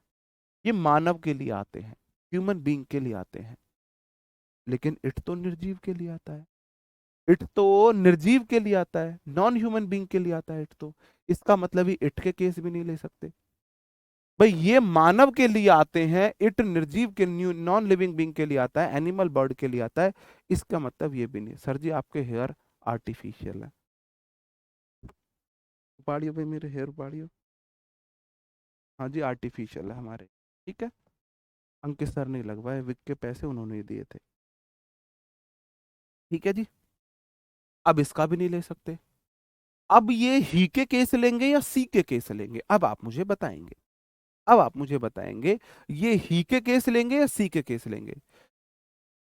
ये मानव के लिए आते हैं, ह्यूमन बीइंग के लिए आते हैं। लेकिन इट तो निर्जीव के लिए आता है। इट तो निर्जीव के लिए आता है, नॉन ह्यूमन बीइंग के लिए आता है इट तो। इसका मतलब ही इट के केस भी नहीं ले सकते। भाई ये मानव के लिए आते हैं, इट निर्जीव के, नॉन लिविंग बीइंग के लिए आता है, एनिमल बर्ड के लिए आता है। इसका मतलब ये भी नहीं। सर जी आपके हेयर आर्टिफिशियल है। उपाड़ियो भाई, मेरे हेयर उपाड़ियो। हाँ जी आर्टिफिशियल है हमारे। ठीक है। अंकित सर नहीं लगवाए, विक के पैसे उन्होंने ही दिए थे। ठीक है जी। अब इसका भी नहीं ले सकते। अब ये ही के केस लेंगे या सी के केस लेंगे, अब आप मुझे बताएंगे। अब आप मुझे बताएंगे, ये ही के केस लेंगे या सी के केस लेंगे।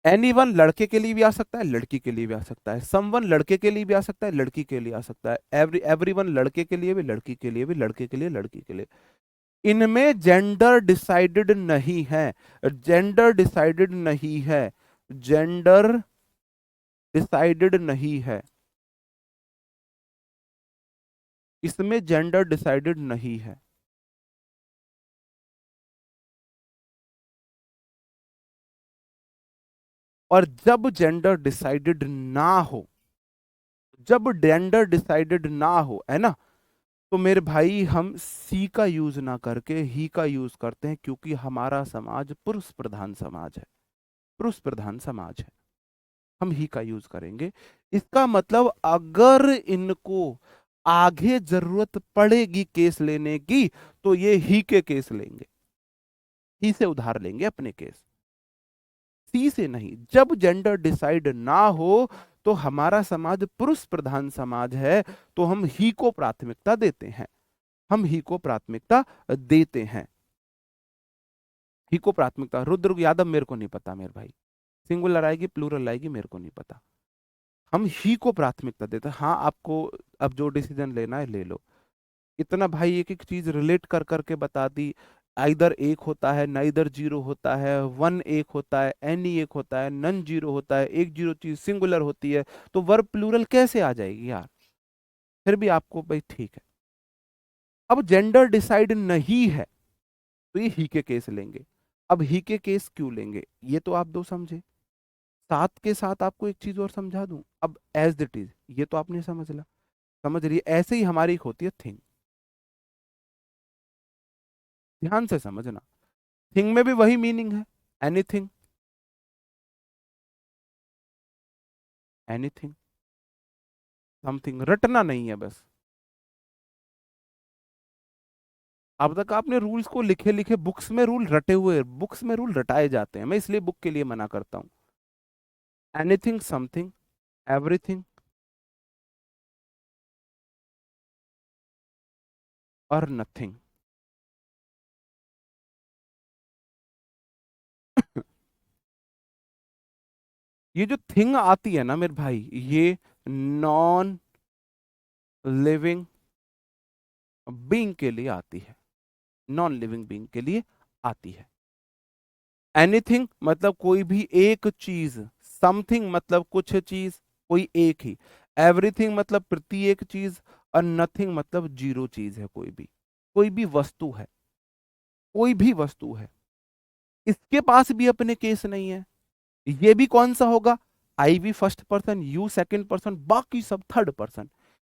एनी वन लड़के के लिए भी आ सकता है, लड़की के लिए भी आ सकता है। समवन लड़के के लिए भी आ सकता है, लड़की के लिए आ सकता है। एवरीवन लड़के के लिए भी, लड़की के लिए भी, लड़के के लिए, लड़की के लिए। इनमें जेंडर डिसाइडेड नहीं है। जेंडर डिसाइडेड नहीं है। जेंडर डिसाइडेड नहीं है। इसमें जेंडर डिसाइडेड नहीं है। और जब जेंडर डिसाइडेड ना हो, जब जेंडर डिसाइडेड ना हो, है ना, तो मेरे भाई हम सी का यूज ना करके ही का यूज करते हैं, क्योंकि हमारा समाज पुरुष प्रधान समाज है। पुरुष प्रधान समाज है। हम ही का यूज करेंगे। इसका मतलब अगर इनको आगे जरूरत पड़ेगी केस लेने की, तो ये ही के केस लेंगे। ही से उधार लेंगे अपने केस, सी से नहीं। जब जेंडर डिसाइड ना हो, तो हमारा समाज पुरुष प्रधान समाज है, तो हम ही को प्राथमिकता देते हैं। हम ही को प्राथमिकता देते हैं। ही को प्राथमिकता। रुद्र यादव मेरे को नहीं पता मेरे भाई, सिंगुलर आएगी प्लूरल आएगी मेरे को नहीं पता। हम ही को प्राथमिकता देते हैं। हाँ आपको अब जो डिसीजन लेना है ले लो। इतना भाई एक एक चीज रिलेट कर करके बता दी। आइदर एक होता है, नाइदर जीरो होता है, वन एक होता है, एनी एक होता है, नन जीरो होता है, एक जीरो चीज सिंगुलर होती है, तो वर्ब प्लूरल कैसे आ जाएगी यार। फिर भी आपको भाई ठीक है। अब जेंडर डिसाइड नहीं है, तो ये ही के केस लेंगे। अब ही के केस क्यों लेंगे, ये तो आप दो समझे। साथ के साथ आपको एक चीज और समझा दूं। अब एज इट इज, ये तो आपने समझ ला, समझ रही है। ऐसे ही हमारी एक होती है थिंग। ध्यान से समझना, थिंग में भी वही मीनिंग है। एनीथिंग, एनीथिंग, समथिंग, रटना नहीं है बस। अब तक आपने रूल्स को लिखे लिखे, बुक्स में रूल रटे हुए, बुक्स में रूल रटाए जाते हैं, मैं इसलिए बुक के लिए मना करता हूं। एनीथिंग, समथिंग, एवरीथिंग और नथिंग। ये जो थिंग आती है ना मेरे भाई, ये नॉन लिविंग बीइंग के लिए आती है। नॉन लिविंग बीइंग के लिए आती है। एनीथिंग मतलब कोई भी एक चीज, समथिंग मतलब कुछ चीज, कोई एक ही, एवरीथिंग मतलब प्रत्येक चीज, और नथिंग मतलब जीरो चीज है, कोई भी, कोई भी वस्तु है, कोई भी वस्तु है। इसके पास भी अपने केस नहीं है। ये भी कौन सा होगा, आई भी first person, you second person, बाकी सब थर्ड पर्सन।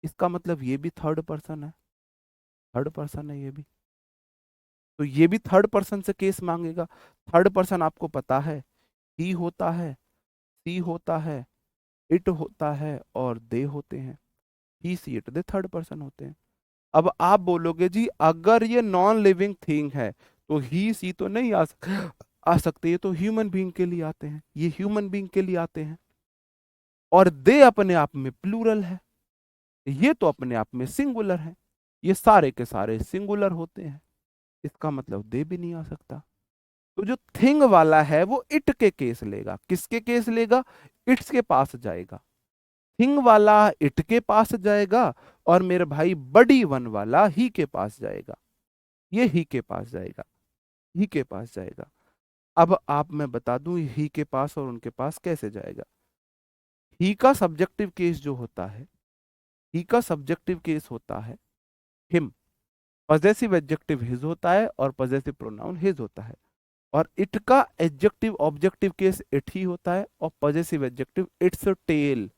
इसका मतलब ये भी थर्ड पर्सन है। थर्ड पर्सन है ये भी, तो ये भी थर्ड पर्सन से केस मांगेगा। थर्ड पर्सन आपको पता है, ही होता है, सी होता है, इट होता है, और दे होते हैं। He she it they third person होते हैं। अब आप बोलोगे जी अगर ये नॉन लिविंग थिंग है, तो ही सी तो नहीं आ सकते, ये तो ह्यूमन बीइंग के लिए आते हैं, ये ह्यूमन बीइंग के लिए आते हैं। और दे अपने आप में प्लूरल है, ये तो अपने आप में सिंगुलर है। ये सारे के सारे सिंगुलर होते हैं, इसका मतलब दे भी नहीं आ सकता। तो जो थिंग वाला है वो इट के केस लेगा। किसके केस लेगा, इट्स के पास जाएगा। थिंग वाला इट के पास जाएगा, और मेरे भाई बड़ी वन वाला ही के पास जाएगा। ये ही के पास जाएगा, ही के पास जाएगा। अब आप मैं बता दूं ही के पास और उनके पास कैसे जाएगा। ही का सब्जेक्टिव केस जो होता है, ही का सब्जेक्टिव केस होता है हिम। पजेसिव एडजेक्टिव हिज होता है और पजेसिव प्रोनाउन हिज होता है। और इट का एडजेक्टिव ऑब्जेक्टिव केस इट ही होता है, और possessive adjective its tail,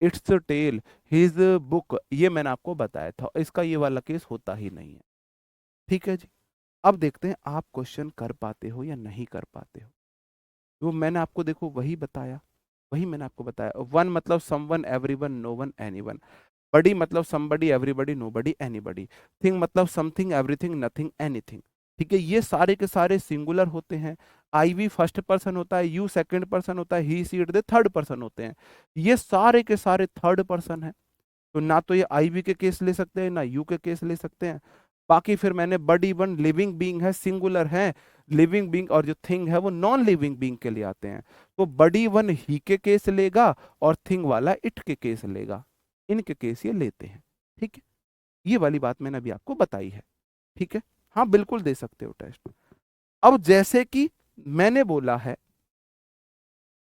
its tail, his book, ये मैंने आपको बताया था, इसका ये वाला केस होता ही नहीं है। ठीक है जी। अब देखते हैं आप क्वेश्चन कर पाते हो या नहीं कर पाते हो। वो मैंने आपको देखो वही बताया, वही मैंने आपको बताया। वन मतलब someone, everyone, no one, anyone. Body मतलब somebody, everybody, nobody, anybody. Thing मतलब समथिंग, एवरीथिंग, नथिंग, एनीथिंग। ठीक है, ये सारे के सारे सिंगुलर होते हैं। आई वी फर्स्ट पर्सन होता है, यू सेकंड पर्सन होता है, he she it they third person होते हैं। ये सारे के सारे थर्ड पर्सन है, तो ना तो ये आई वी के केस ले सकते हैं ना यू के केस ले सकते हैं। बाकी फिर मैंने बडी वन लिविंग बीइंग है, सिंगुलर है, लिविंग बीइंग, और जो थिंग है वो नॉन लिविंग बीइंग के लिए आते हैं। तो बडी वन ही के केस लेगा और थिंग वाला इट के केस लेगा, इनके केस ये लेते हैं। ठीक है, ये वाली बात मैंने अभी आपको बताई है। ठीक है, हाँ बिल्कुल दे सकते हो टेस्ट। अब जैसे कि मैंने बोला है,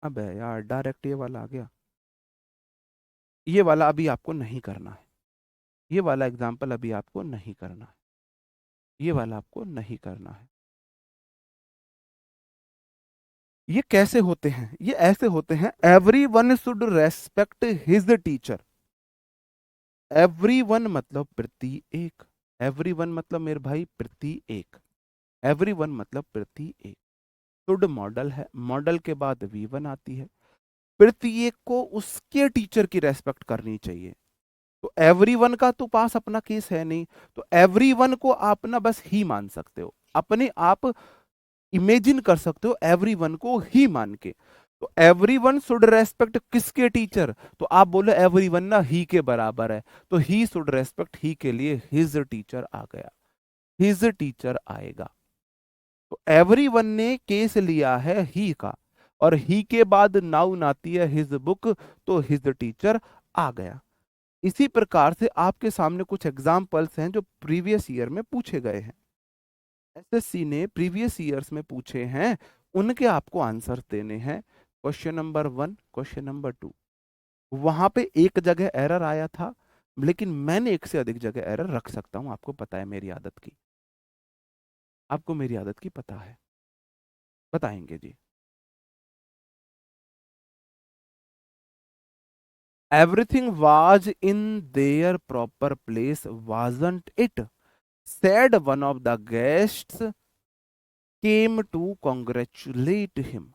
अबे यार डायरेक्ट ये वाला आ गया, ये वाला अभी आपको नहीं करना है, ये वाला एग्जाम्पल अभी आपको नहीं करना है, ये वाला आपको नहीं करना है। ये कैसे होते हैं, ये ऐसे होते हैं, every one should respect his teacher. Every one मतलब प्रति एक, एवरी वन मतलब मेरे भाई प्रति एक, एवरी वन मतलब प्रति एक। शुड मॉडल है, मॉडल के बाद वी वन आती है। प्रत्येक को उसके टीचर की रेस्पेक्ट करनी चाहिए। तो एवरीवन का तो पास अपना केस है नहीं, तो एवरीवन को आप ना बस ही मान सकते हो, अपने आप इमेजिन कर सकते हो एवरीवन को ही मान के। तो एवरीवन शुड रेस्पेक्ट किसके टीचर, तो आप बोलो एवरीवन ना ही के बराबर है, तो ही शुड रेस्पेक्ट ही के लिए हिज टीचर आ गया, हिज टीचर आएगा। तो एवरीवन ने केस लिया है ही का, और ही के बाद नाउन आती है हिज बुक, तो हिज टीचर आ गया। इसी प्रकार से आपके सामने कुछ एग्जाम्पल्स हैं जो प्रीवियस ईयर में पूछे गए हैं, एसएससी ने प्रीवियस ईयर्स में पूछे हैं, उनके आपको आंसर देने हैं। Question number one, question number two, वहां पे एक जगह एरर आया था, लेकिन मैंने एक से अधिक जगह एरर रख सकता हूं, आपको पता है मेरी आदत की, आपको मेरी आदत की पता है, बताएंगे जी। Everything was in their proper place wasn't it, said one of the guests came to congratulate him।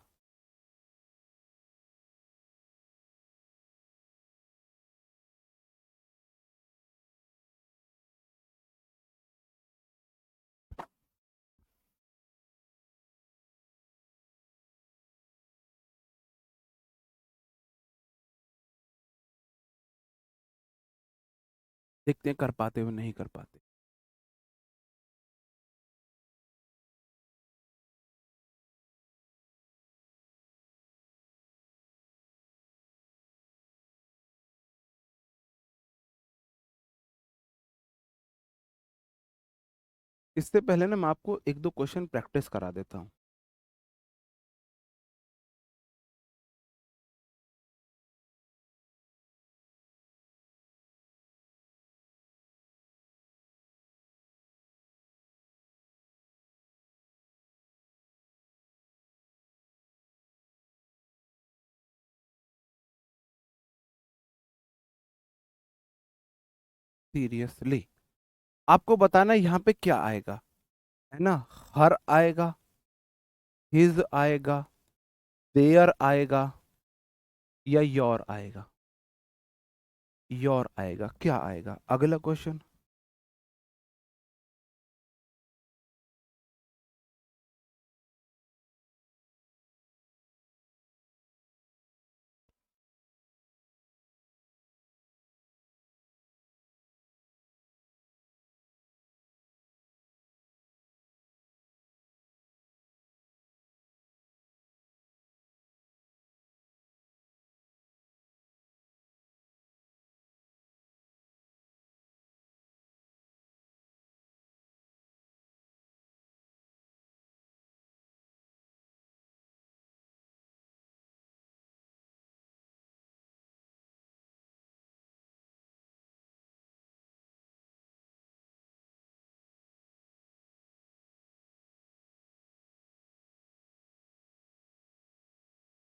देखते हैं कर पाते हो नहीं कर पाते। इससे पहले ना मैं आपको एक दो क्वेश्चन प्रैक्टिस करा देता हूँ। सीरियसली आपको बताना है यहाँ पे क्या आएगा, है ना। हर आएगा, हिज आएगा, देयर आएगा, या योर आएगा, योर आएगा, क्या आएगा अगला क्वेश्चन।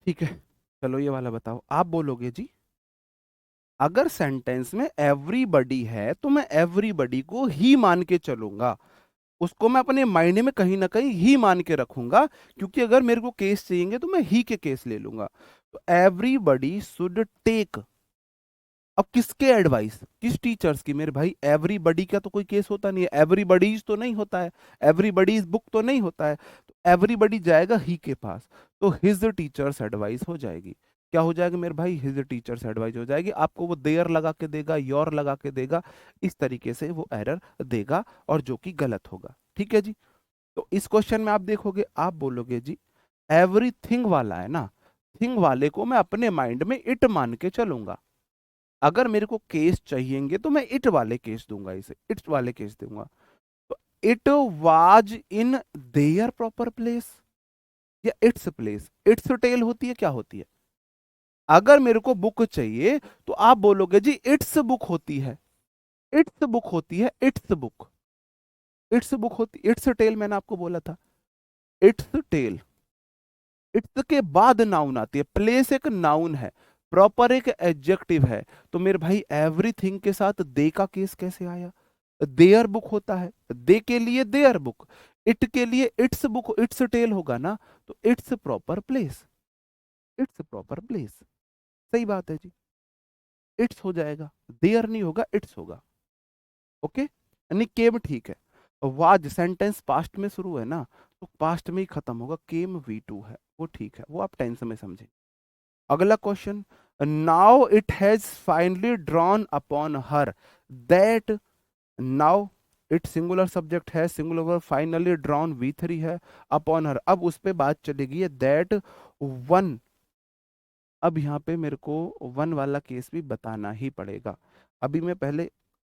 ठीक है, चलो ये वाला बताओ। आप बोलोगे जी अगर सेंटेंस में एवरीबडी है तो मैं एवरीबडी को ही मान के चलूंगा, उसको मैं अपने माइंड में कहीं ना कहीं ही मान के रखूंगा, क्योंकि अगर मेरे को केस चाहिए तो मैं ही के केस ले लूंगा। तो एवरीबडी शुड टेक, अब किसके एडवाइस, किस टीचर्स की? मेरे भाई एवरीबडी का तो कोई केस होता नहीं है, एवरीबडीज तो नहीं होता है, एवरीबडीज बुक तो नहीं होता है, तो एवरीबडी जाएगा ही के पास, तो हिज टीचर्स एडवाइस हो जाएगी। क्या हो जाएगा मेरे भाई? हिज टीचर्स एडवाइस हो जाएगी। आपको वो देयर लगा के देगा, योर लगा के देगा, इस तरीके से वो एरर देगा, और जो कि गलत होगा। ठीक है जी। तो इस क्वेश्चन में आप देखोगे, आप बोलोगे जी एवरीथिंग वाला है ना, थिंग वाले को मैं अपने माइंड में इट मान के चलूंगा। अगर मेरे को केस चाहिएंगे तो मैं इट वाले केस दूंगा, इसे इट वाले केस दूंगा। तो it was in their proper place या इट्स प्लेस, इट्स टेल होती है, क्या होती है? अगर मेरे को बुक चाहिए तो आप बोलोगे जी इट्स बुक होती है, इट्स बुक होती है, इट्स बुक, इट्स बुक होती, इट्स टेल मैंने आपको बोला था, इट्स टेल। इट्स के बाद नाउन आती है, प्लेस एक नाउन है, प्रॉपर एक एडजेक्टिव है। तो मेरे भाई एवरीथिंग के साथ दे का केस कैसे आया? देयर बुक होता है, दे के लिए देयर बुक, इट के लिए इट्स बुक, इट्स टेल होगा ना, तो it's proper place, it's proper place. सही बात है जी, इट्स हो जाएगा, देयर नहीं होगा, इट्स होगा। ओके, यानी केम ठीक है। वाज सेंटेंस पास्ट में शुरू है ना, तो पास्ट में ही खत्म होगा, केम V2 है, वो ठीक है, वो आप टेंस में समझे। अगला question, now it has finally drawn upon her that, now it singular subject है, singular verb, finally drawn V3 है, अपॉन हर, अब उस पे बात चलेगी दैट वन। अब यहाँ पे मेरे को वन वाला केस भी बताना ही पड़ेगा। अभी मैं पहले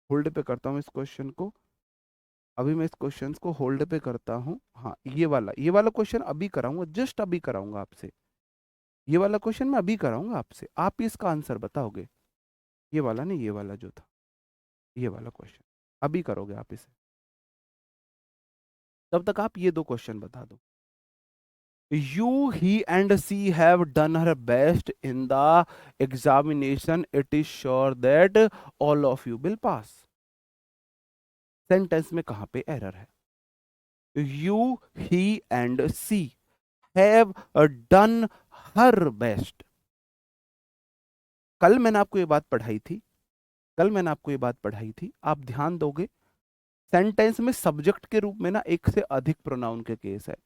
होल्ड पे करता हूँ इस क्वेश्चन को, अभी मैं इस क्वेश्चन को होल्ड पे करता हूँ। हाँ, ये वाला क्वेश्चन अभी कराऊंगा, जस्ट अभी कराऊंगा आपसे, ये वाला क्वेश्चन मैं अभी कराऊंगा आपसे, आप इसका आंसर बताओगे। ये वाला नहीं, ये वाला जो था, ये वाला क्वेश्चन अभी करोगे आप इसे, तब तक आप ये दो क्वेश्चन बता दो। You, he and she have done her best in the examination. It is sure that all of you will pass. Sentence में कहां पे एरर है? You, he and she have done her best. कल मैंने आपको ये बात पढ़ाई थी, कल मैंने आपको ये बात पढ़ाई थी, आप ध्यान दोगे। सेंटेंस में सब्जेक्ट के रूप में ना एक से अधिक प्रोनाउन के केस है।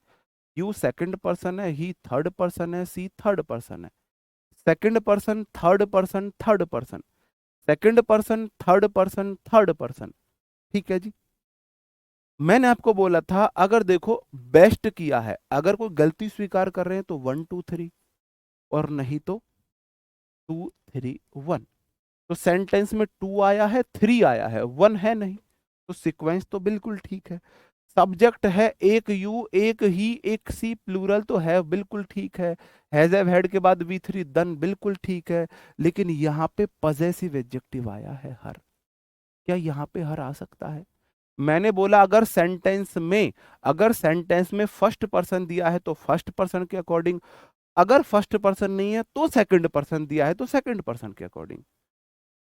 यू सेकंड पर्सन है, ही थर्ड पर्सन है, सी थर्ड पर्सन है। Second person, third person, third person, second person, third person, third person. ठीक है जी। मैंने आपको बोला था अगर देखो बेस्ट किया है, अगर कोई गलती स्वीकार कर रहे हैं तो 1 2 3, और नहीं तो 2 3 1। तो सेंटेंस में 2 आया है, 3 आया है, 1 है नहीं, तो सीक्वेंस तो बिल्कुल ठीक है। सब्जेक्ट है एक यू, एक ही, एक सी, प्लूरल तो है, बिल्कुल ठीक है। हैज हैव हैड के बाद V3 डन, बिल्कुल ठीक है। लेकिन यहाँ पे पजेसिव एडजेक्टिव आया है हर, क्या यहाँ पे हर आ सकता है? मैंने बोला अगर सेंटेंस में फर्स्ट पर्सन दिया है तो फर्स्ट पर्सन के अकॉर्डिंग, अगर फर्स्ट पर्सन नहीं है तो सेकंड पर्सन दिया है तो सेकंड पर्सन के अकॉर्डिंग।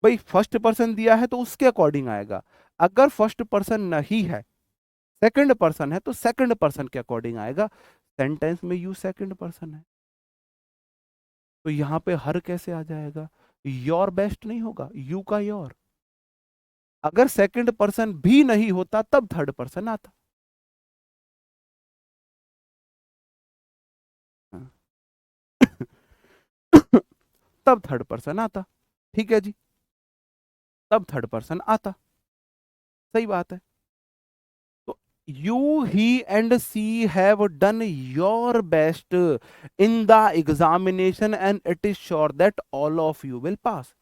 भाई फर्स्ट पर्सन दिया है तो उसके अकॉर्डिंग आएगा, अगर फर्स्ट पर्सन नहीं है, सेकंड पर्सन है, तो सेकंड पर्सन के अकॉर्डिंग आएगा। सेंटेंस में यू सेकंड पर्सन है, तो यहां पे हर कैसे आ जाएगा? योर बेस्ट नहीं होगा, यू का योर। अगर सेकंड पर्सन भी नहीं होता तब थर्ड पर्सन आता। हाँ। तब थर्ड पर्सन आता। ठीक है जी, तब थर्ड पर्सन आता। सही बात है। तो you, he and she have done your best in the examination and it is sure that all of you will pass.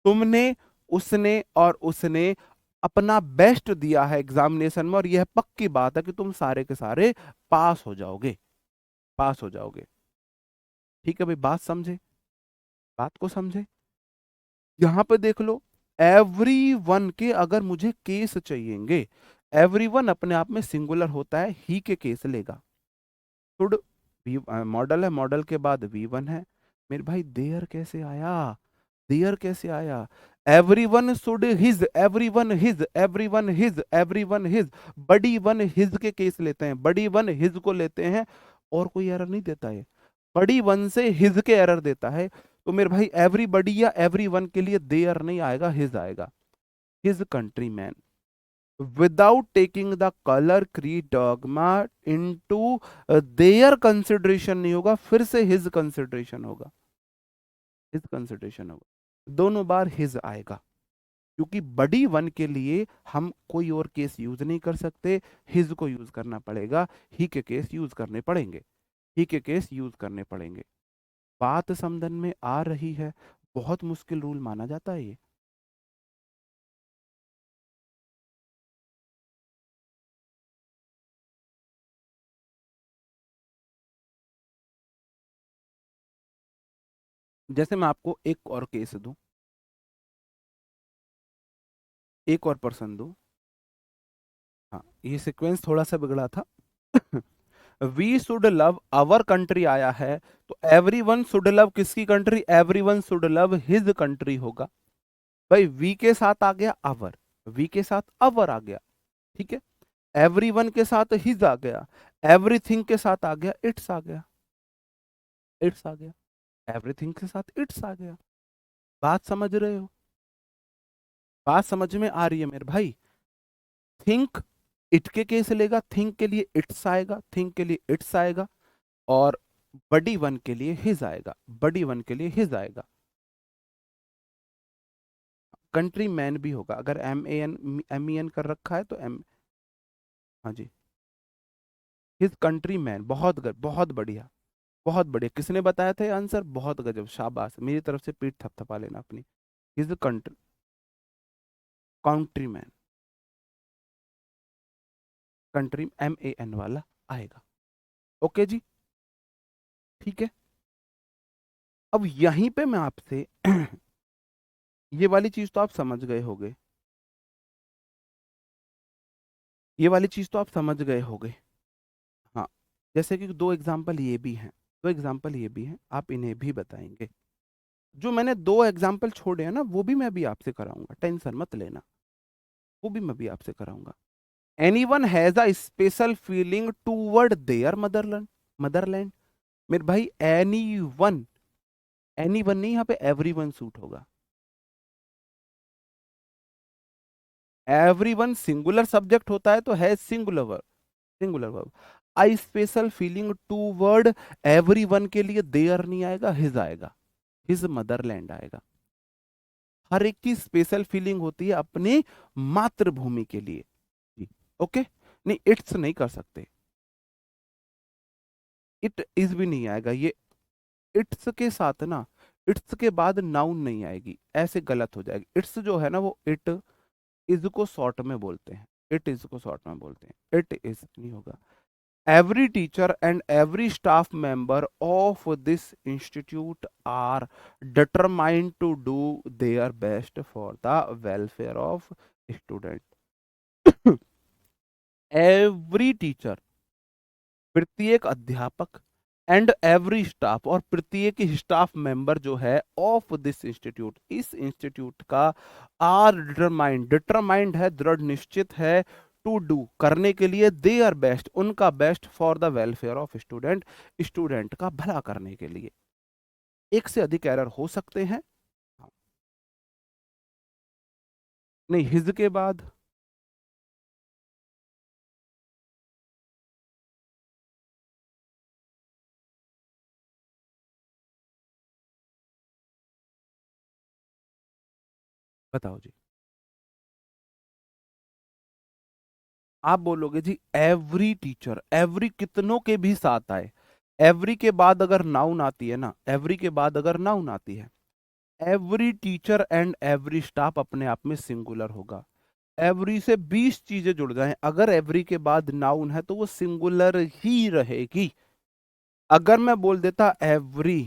तुमने, उसने और उसने अपना बेस्ट दिया है एग्जामिनेशन में, और यह पक्की बात है कि तुम सारे के सारे पास हो जाओगे, पास हो जाओगे। ठीक है भाई, बात समझे, बात को समझे। यहां पे देख लो, एवरी वन के अगर मुझे केस चाहिएंगे, एवरी वन अपने आप में सिंगुलर होता है, ही के केस लेगा। शुड वी मॉडल है, मॉडल के बाद V1 है। मेरे भाई देयर कैसे आया, देयर कैसे आया? Everyone should his, everyone his, everyone his, everyone his. बड़ी वन हिज के केस लेते हैं, बड़ी वन हिज को लेते हैं, और कोई एरर नहीं देता है। बड़ी वन से हिज के एरर देता है। तो मेरे भाई एवरीबडी या एवरीवन के लिए देयर नहीं आएगा, हिज आएगा। His countryman. Without taking the colour creed dogma into their consideration नहीं होगा, फिर से हिज कंसिडरेशन होगा, हिज कंसिडरेशन होगा, दोनों बार हिज आएगा। क्योंकि बड़ी वन के लिए हम कोई और केस यूज नहीं कर सकते, हिज को यूज करना पड़ेगा, ही के केस यूज करने पड़ेंगे, ही के केस यूज करने पड़ेंगे। बात समझन में आ रही है? बहुत मुश्किल रूल माना जाता है ये। जैसे मैं आपको एक और केस दूं, एक और पर्सन दूं। हाँ, ये सीक्वेंस थोड़ा सा बिगड़ा था। We should love our country आया है, तो एवरी वन शुड लव किसकी country? Everyone should love his country होगा। भाई वी के साथ आ गया आवर, वी के साथ आवर आ गया, ठीक है। एवरी वन के साथ हिज आ गया, एवरीथिंग के साथ आ गया इट्स आ गया, इट्स आ गया, एवरीथिंग के साथ इट्स आ गया। बात समझ रहे हो? बात समझ में आ रही है मेरे भाई? थिंक इट के केस लेगा, थिंक के लिए इट्स आएगा, थिंक के लिए इट्स आएगा, और बड़ी वन के लिए हिज आएगा, बड़ी वन के लिए हिज आएगा। कंट्री मैन भी होगा, अगर M-A-N कर रखा है तो एम। हाँ जी, हिज कंट्री मैन। बहुत बढ़िया, बहुत बढ़िया। किसने बताया था ये आंसर? बहुत गजब, शाबाश, मेरी तरफ से पीठ थपथपा लेना अपनी। His country, country man, country M-A-N वाला आएगा। ओके जी, ठीक है। अब यहीं पे मैं आपसे ये वाली चीज तो आप समझ गए होंगे, ये वाली चीज तो आप समझ गए होंगे। हाँ, जैसे कि दो एग्जाम्पल ये भी हैं, दो एग्जाम्पल ये भी हैं, आप इन्हें भी बताएंगे। जो मैंने दो एग्जाम्पल छोड़े हैं ना, वो भी मैं भी आपसे कराऊंगा, टेंशन मत लेना, वो भी मैं भी आपसे कराऊंगा। Anyone has a special feeling toward their motherland, motherland. मेरे भाई एनी वन नहीं, यहाँ पे एवरी वन सूट होगा। एवरी वन सिंगुलर सब्जेक्ट होता है तो है singular verb, singular verb. I special feeling toward, everyone के लिए देयर नहीं आएगा, हिज आएगा, हिज मदरलैंड आएगा। हर एक की स्पेशल फीलिंग होती है अपनी मातृभूमि के लिए जी। ओके, नहीं इट्स नहीं कर सकते, इट इज भी नहीं आएगा ये। इट्स के साथ ना, इट्स के बाद नाउन नहीं आएगी, ऐसे गलत हो जाएगी। इट्स जो है ना, वो इट इज को शॉर्ट में बोलते हैं, इट इज को शॉर्ट में बोलते हैं, इट इज नहीं होगा। Every teacher and every staff member of this institute are determined to do their best for the welfare of student. Every teacher, प्रत्येक अध्यापक, एंड एवरी स्टाफ, और प्रत्येक स्टाफ मेंबर जो है, ऑफ दिस इंस्टीट्यूट, इस institute का, are determined, determined है दृढ़ निश्चित है, टू डू करने के लिए, दे आर बेस्ट उनका best, for the welfare of student, student का भला करने के लिए। एक से अधिक एरर हो सकते हैं। हाँ, नहीं हिज के बाद, बताओ जी। आप बोलोगे जी एवरी टीचर, एवरी कितनों के भी साथ आए, एवरी के बाद अगर नाउन आती है ना, एवरी के बाद अगर नाउन आती है, every teacher and every staff अपने आप में सिंगुलर होगा। एवरी से 20 चीजें जुड़ जाएं, अगर एवरी के बाद नाउन है तो वो सिंगुलर ही रहेगी। अगर मैं बोल देता एवरी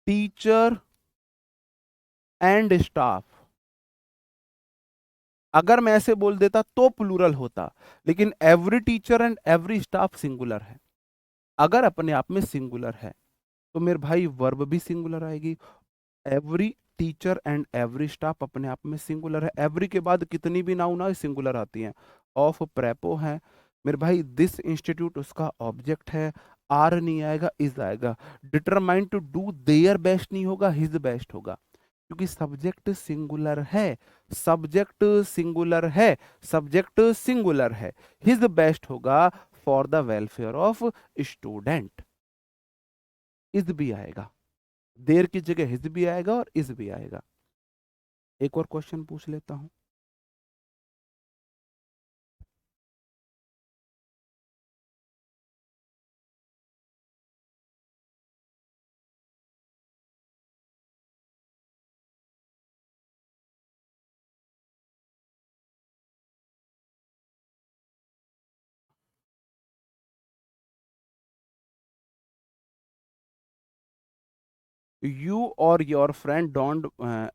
टीचर एंड स्टाफ, अगर मैं ऐसे बोल देता तो प्लूरल होता, लेकिन every teacher and every staff singular है। अगर अपने आप में सिंगुलर है तो मेरे भाई वर्ब भी सिंगुलर आएगी। Every teacher and every staff अपने आप में सिंगुलर है। एवरी के बाद कितनी भी नाउन आए सिंगुलर आती हैं। ऑफ प्रेपो है मेरे भाई। दिस इंस्टीट्यूट उसका ऑब्जेक्ट है। आर नहीं आएगा, इज आएगा। Determine to do their best नहीं होगा, हिज बेस्ट होगा, क्योंकि सब्जेक्ट सिंगुलर है। सब्जेक्ट सिंगुलर है। सब्जेक्ट सिंगुलर है। हिज बेस्ट होगा for the welfare of student. Is भी आएगा, देर की जगह हिज भी आएगा और इज भी आएगा। एक और क्वेश्चन पूछ लेता हूं। यू और योर फ्रेंड डोंट,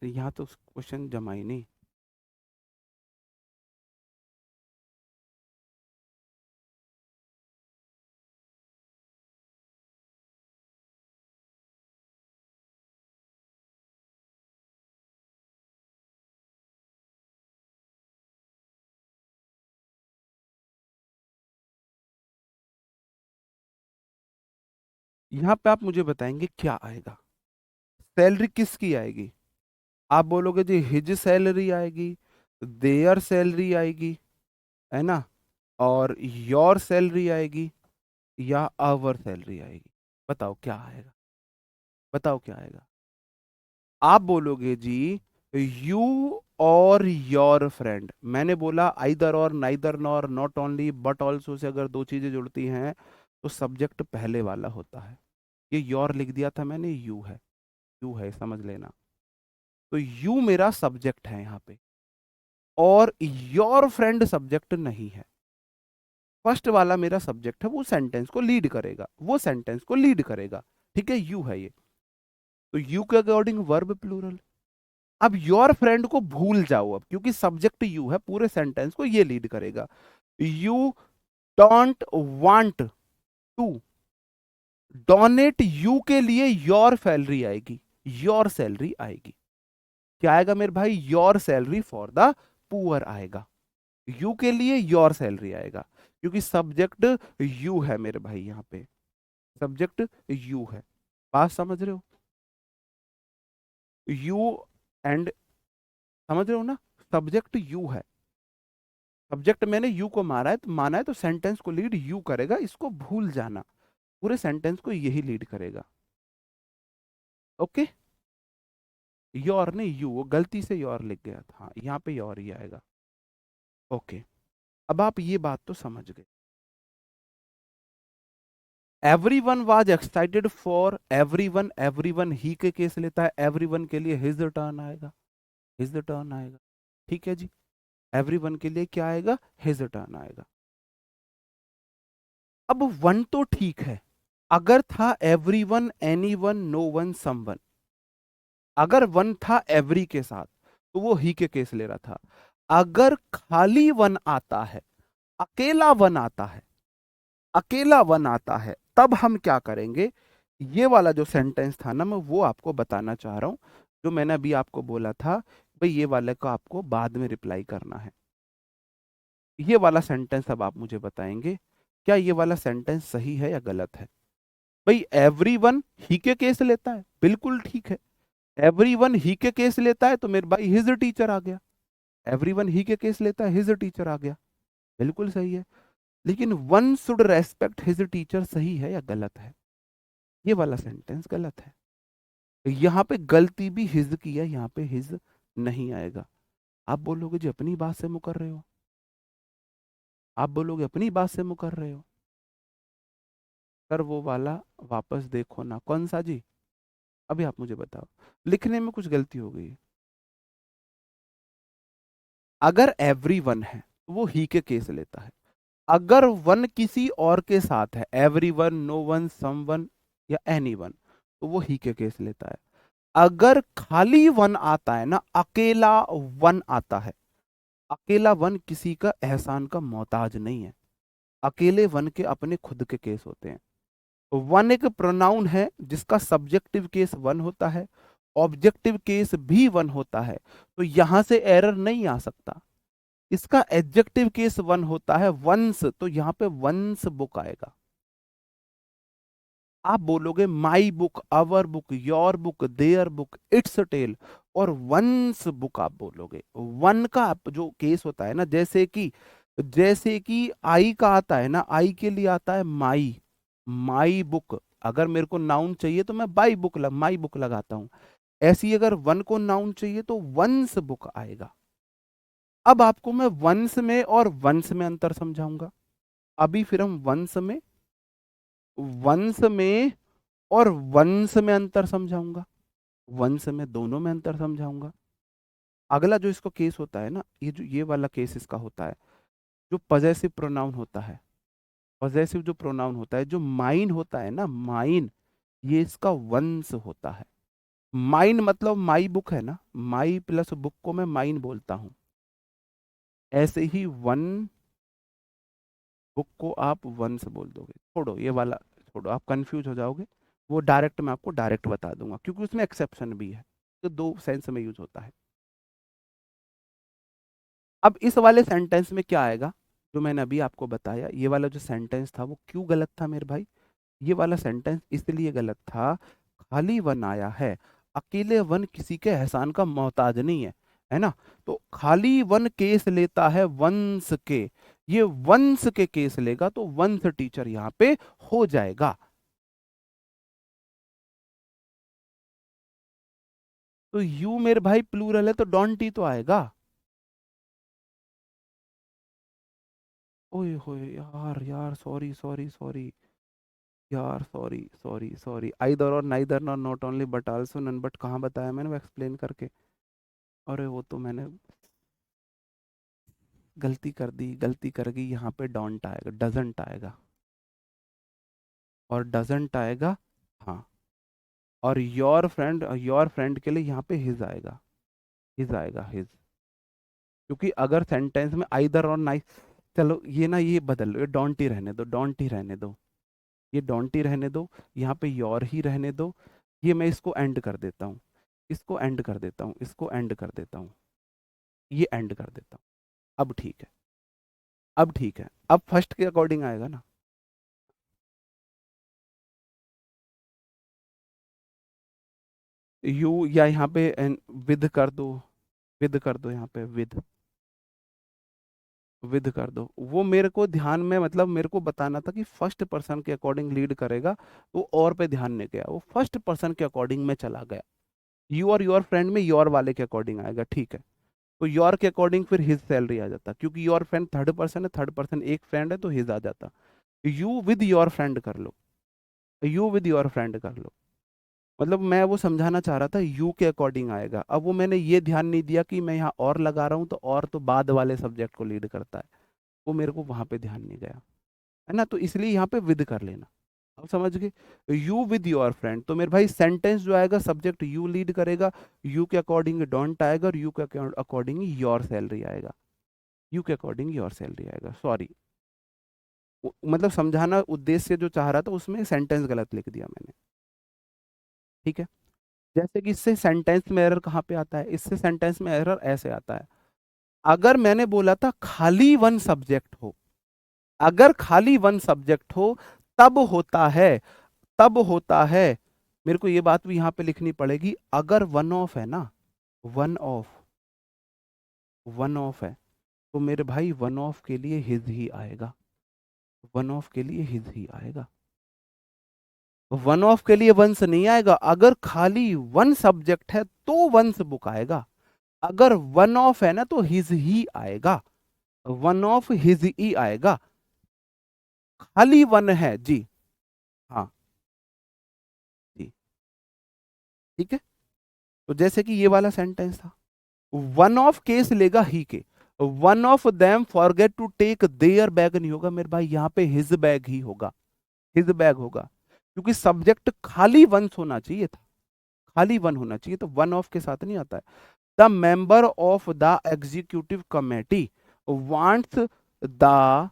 यहाँ तो क्वेश्चन जमा ही नहीं। यहाँ पे आप मुझे बताएंगे क्या आएगा। सैलरी किसकी आएगी? आप बोलोगे जी हिज सैलरी आएगी, देयर सैलरी आएगी, है ना, और योर सैलरी आएगी, या आवर सैलरी आएगी। बताओ क्या आएगा, बताओ क्या आएगा। आप बोलोगे जी यू और योर फ्रेंड। मैंने बोला आइदर और, neither nor, not only, but also say अगर दो चीजें जुड़ती हैं तो सब्जेक्ट पहले वाला होता है। ये योर लिख दिया था मैंने, यू है। यू है, समझ लेना। तो यू मेरा सब्जेक्ट है यहाँ पे, और योर फ्रेंड सब्जेक्ट नहीं है। फर्स्ट वाला मेरा सब्जेक्ट है, वो सेंटेंस को लीड करेगा, वो सेंटेंस को लीड करेगा। ठीक है, यू है ये। तो यू के अकॉर्डिंग वर्ब प्लूरल। अब योर फ्रेंड को भूल जाओ अब, क्योंकि सब्जेक्ट यू है, पूरे सेंटेंस को ये लीड करेगा। You don't want to donate, you के लिए योर सैलरी आएगी, योर सैलरी आएगी। क्या आएगा मेरे भाई? Your salary for the poor आएगा। यू के लिए योर सैलरी आएगा, क्योंकि सब्जेक्ट यू है मेरे भाई, यहाँ पे सब्जेक्ट यू है। बात समझ रहे हो? यू एंड, समझ रहे हो ना, सब्जेक्ट यू है। सब्जेक्ट मैंने यू को मारा है, तो माना है, तो सेंटेंस को लीड यू करेगा, इसको भूल जाना। पूरे सेंटेंस को यही लीड करेगा। ओके। योर नहीं यू, वो गलती से योर लिख गया था, हाँ यहाँ पे योर ही आएगा। ओके, अब आप ये बात तो समझ गए। Everyone was excited for everyone, everyone ही के केस लेता है, एवरीवन के लिए हिज टर्न आएगा, हिज टर्न आएगा। ठीक है जी, एवरीवन के लिए क्या आएगा? हिज टर्न आएगा। अब वन तो ठीक है, अगर था everyone, anyone, no one, someone, अगर वन था एवरी के साथ तो वो ही के केस ले रहा था। अगर खाली वन आता है, अकेला वन आता है, अकेला वन आता है, तब हम क्या करेंगे? ये वाला जो सेंटेंस था ना, मैं वो आपको बताना चाह रहा हूं, जो मैंने अभी आपको बोला था। भाई ये वाले को आपको बाद में रिप्लाई करना है। ये वाला सेंटेंस अब आप मुझे बताएंगे, क्या ये वाला सेंटेंस सही है या गलत है? भाई एवरीवन ही के केस लेता है, बिल्कुल ठीक है। एवरीवन ही के केस लेता है तो मेरे भाई हिज टीचर आ गया। एवरीवन ही के केस लेता है, हिज टीचर आ गया, बिल्कुल सही है। लेकिन one should respect his teacher, सही है या गलत है? ये वाला सेंटेंस गलत है। यहाँ पे गलती भी हिज की है, यहाँ पे हिज नहीं आएगा। आप बोलोगे जी अपनी बात से मुकर रहे हो, आप बोलोगे अपनी बात से मुकर रहे हो। सर वो वाला वापस देखो ना, कौन सा जी? अभी आप मुझे बताओ, लिखने में कुछ गलती हो गई है। अगर एवरी वन है तो वो ही के केस लेता है। अगर वन किसी और के साथ है, एवरी वन, नो वन, सम वन, या एनी वन, तो वो ही के केस लेता है। अगर खाली वन आता है ना, अकेला वन आता है, अकेला वन किसी का एहसान का मोहताज नहीं है। अकेले वन के अपने खुद के केस होते हैं। वन एक प्रोनाउन है जिसका सब्जेक्टिव केस वन होता है, ऑब्जेक्टिव केस भी वन होता है, तो यहां से एरर नहीं आ सकता। इसका एडजेक्टिव केस वन होता है, वंस, तो यहां पे वंस बुक आएगा। आप बोलोगे my book, our book, your book, their book, its tail, और वंस बुक आप बोलोगे। वन का जो केस होता है ना, जैसे कि आई का आता है ना, आई के लिए आता है माई, माई बुक। अगर मेरे को नाउन चाहिए तो मैं माई बुक लगाता हूं। ऐसी अगर वन को नाउन चाहिए तो वंस बुक आएगा। अब आपको मैं वंस में और वंस में अंतर समझाऊंगा। अभी फिर हम वंस में और वंस में अंतर समझाऊंगा, वंस में दोनों में अंतर समझाऊंगा। अगला जो इसको केस होता है ना, ये वाला केस इसका होता है, जो पजेसिव प्रोनाउन होता है। पजेसिव जो प्रोनाउन होता है, जो माइन होता है ना, माइन, ये इसका वंस होता है। माइन मतलब माई बुक है ना, माई प्लस बुक को मैं माइन बोलता हूं। ऐसे ही वन बुक को आप वंस बोल दोगे। छोड़ो ये वाला, छोड़ो, आप कंफ्यूज हो जाओगे। वो डायरेक्ट मैं आपको डायरेक्ट बता दूंगा, क्योंकि उसमें एक्सेप्शन भी है, तो दो सेंस में यूज होता है। अब इस वाले सेंटेंस में क्या आएगा, जो मैंने अभी आपको बताया, ये वाला जो सेंटेंस था वो क्यों गलत था मेरे भाई? ये वाला सेंटेंस इसलिए गलत था, खाली वन आया है, अकेले वन किसी के एहसान का मोहताज नहीं है ना? तो खाली वन केस लेता है वंस के, ये वंस के केस लेगा तो वंस टीचर यहाँ पे हो जाएगा। तो यू मेरे भाई प्लूरल है तो डोंट ही तो आएगा। ओए होए यार, यार सॉरी सॉरी सॉरी, यार सॉरी सॉरी सॉरी, आइदर और neither, not not only but also none, but कहाँ बताया मैंने वो एक्सप्लेन करके? अरे वो तो मैंने गलती कर दी, गलती कर गई, यहाँ पे डोंट आएगा, डजंट आएगा, और डजंट आएगा। हाँ, और योर फ्रेंड के लिए यहाँ पे हिज आएगा, हिज आएगा, हिज। क्योंकि अगर सेंटेंस में आइदर और नाइ, चलो ये ना, ये बदल लो, ये डोंट ही रहने दो, डोंट ही रहने दो, ये डोंट ही रहने दो, यहाँ पे योर ही रहने दो। ये मैं इसको एंड कर देता हूँ, इसको एंड कर देता हूँ, इसको एंड कर देता हूँ, ये एंड कर देता हूँ। अब ठीक है, अब ठीक है, अब फर्स्ट के अकॉर्डिंग आएगा ना। यू, या यहाँ पे विद कर दो, विद कर दो, यहाँ पे विद, विद कर दो। वो मेरे को ध्यान में, मतलब मेरे को बताना था कि फर्स्ट पर्सन के अकॉर्डिंग लीड करेगा, वो और पे ध्यान नहीं गया, वो फर्स्ट पर्सन के अकॉर्डिंग में चला गया। यू और योर फ्रेंड में योर वाले के अकॉर्डिंग आएगा, ठीक है। तो योर के अकॉर्डिंग फिर हिज सैलरी आ जाता, क्योंकि योर फ्रेंड थर्ड पर्सन है, थर्ड पर्सन एक फ्रेंड है, तो हिज आ जाता। यू विद योर फ्रेंड कर लो, यू विद योर फ्रेंड कर लो। मतलब मैं वो समझाना चाह रहा था, यू के अकॉर्डिंग आएगा। अब वो मैंने ये ध्यान नहीं दिया कि मैं यहाँ और लगा रहा हूँ, तो और तो बाद वाले सब्जेक्ट को लीड करता है, वो मेरे को वहां पे ध्यान नहीं गया, है ना? तो इसलिए यहाँ पे विद कर लेना। अब समझ गए? यू विद योर फ्रेंड, तो मेरे भाई सेंटेंस जो आएगा, सब्जेक्ट यू लीड करेगा, यू के अकॉर्डिंग डोंट आएगा, और यू के अकॉर्डिंग योर सैलरी आएगा, यू के अकॉर्डिंग योर सैलरी आएगा। सॉरी, मतलब समझाना उद्देश्य जो चाह रहा था, उसमें सेंटेंस गलत लिख दिया मैंने, ठीक है? जैसे कि इससे सेंटेंस में एरर कहाँ पे आता है, इससे सेंटेंस में एरर ऐसे आता है। अगर मैंने बोला था खाली वन सब्जेक्ट हो, अगर खाली वन सब्जेक्ट हो, तब होता है, तब होता है, मेरे को ये बात भी यहाँ पे लिखनी पड़ेगी, अगर वन ऑफ है ना, वन ऑफ, वन ऑफ है, तो मेरे भाई वन ऑफ के लिए हिज ही आएगा, वन ऑफ के लिए हिज ही आएगा, वन ऑफ के लिए वंस नहीं आएगा। अगर खाली वन सब्जेक्ट है तो वंस बुक आएगा, अगर वन ऑफ है ना तो हिज ही आएगा, वन ऑफ हिज ही आएगा। खाली वन है जी, हाँ जी, ठीक है। तो जैसे कि ये वाला सेंटेंस था, वन ऑफ केस लेगा ही के, one of them forget to take their bag नहीं होगा मेरे भाई, यहाँ पे हिज बैग ही होगा, हिज बैग होगा, क्योंकि सब्जेक्ट खाली वंस होना चाहिए था, खाली वन होना चाहिए, तो वन ऑफ के साथ नहीं आता है। The member of the executive committee wants the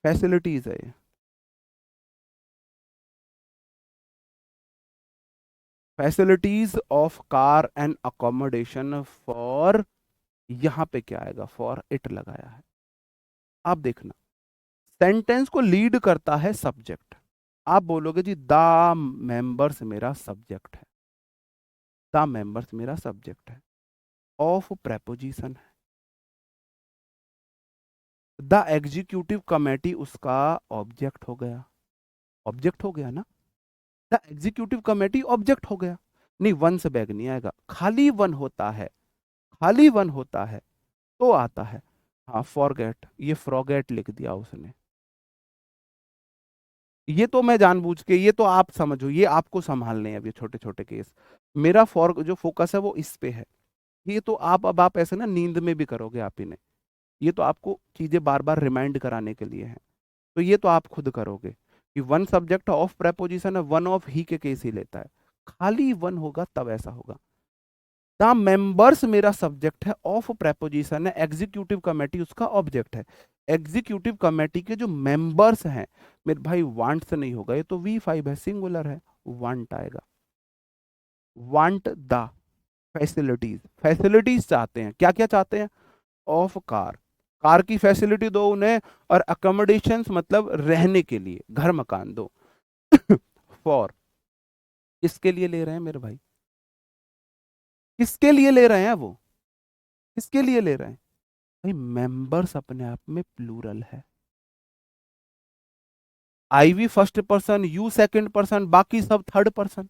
facilities है ये। Facilities of car and accommodation for, यहां पे क्या आएगा, फॉर इट लगाया है। आप देखना, सेंटेंस को लीड करता है सब्जेक्ट। आप बोलोगे जी द मेंबर्स मेरा सब्जेक्ट है, द मेंबर्स मेरा सब्जेक्ट है, ऑफ प्रेपोजिशन है, द एग्जीक्यूटिव कमेटी उसका ऑब्जेक्ट हो गया, ऑब्जेक्ट हो गया ना, द एग्जीक्यूटिव कमेटी ऑब्जेक्ट हो गया। नहीं, वन से बैग नहीं आएगा, खाली वन होता है, खाली वन होता है तो आता है। हाँ फॉरगेट, ये फ्रॉगेट लिख दिया उसने, ये तो मैं जानबूझ के, ये तो आप समझो, ये आपको संभालने हैं अब ये छोटे छोटे केस। मेरा फॉर जो फोकस है वो इस पे है। ये तो आप, अब आप ऐसे ना नींद में भी करोगे आप इन्हें, ये तो आपको चीजें बार बार रिमाइंड कराने के लिए है। तो ये तो आप खुद करोगे कि वन सब्जेक्ट ऑफ प्रेपोजिशन है, वन ऑफ ही के केस ही लेता है, खाली वन होगा तब ऐसा होगा। द मेंबर्स मेरा सब्जेक्ट है, ऑफ प्रेपोजिशन है, एग्जीक्यूटिव कमेटी उसका ऑब्जेक्ट है। एग्जीक्यूटिव कमेटी के जो मेंबर्स हैं, मेरे भाई वांट से नहीं होगा, ये तो V5 है, सिंगुलर है, वांट आएगा। वांट द फैसिलिटीज, फैसिलिटीज चाहते हैं, क्या क्या चाहते हैं, ऑफ कार, कार की फैसिलिटी दो उन्हें, और अकोमोडेशंस मतलब रहने के लिए, घर मकान दो। फॉर, किसके लिए ले रहे हैं मेरे भाई, किसके लिए ले रहे हैं वो, किसके लिए ले रहे हैं भाई, मेंबर्स अपने आप में प्लूरल है। I we first person, you second person, बाकी सब थर्ड पर्सन,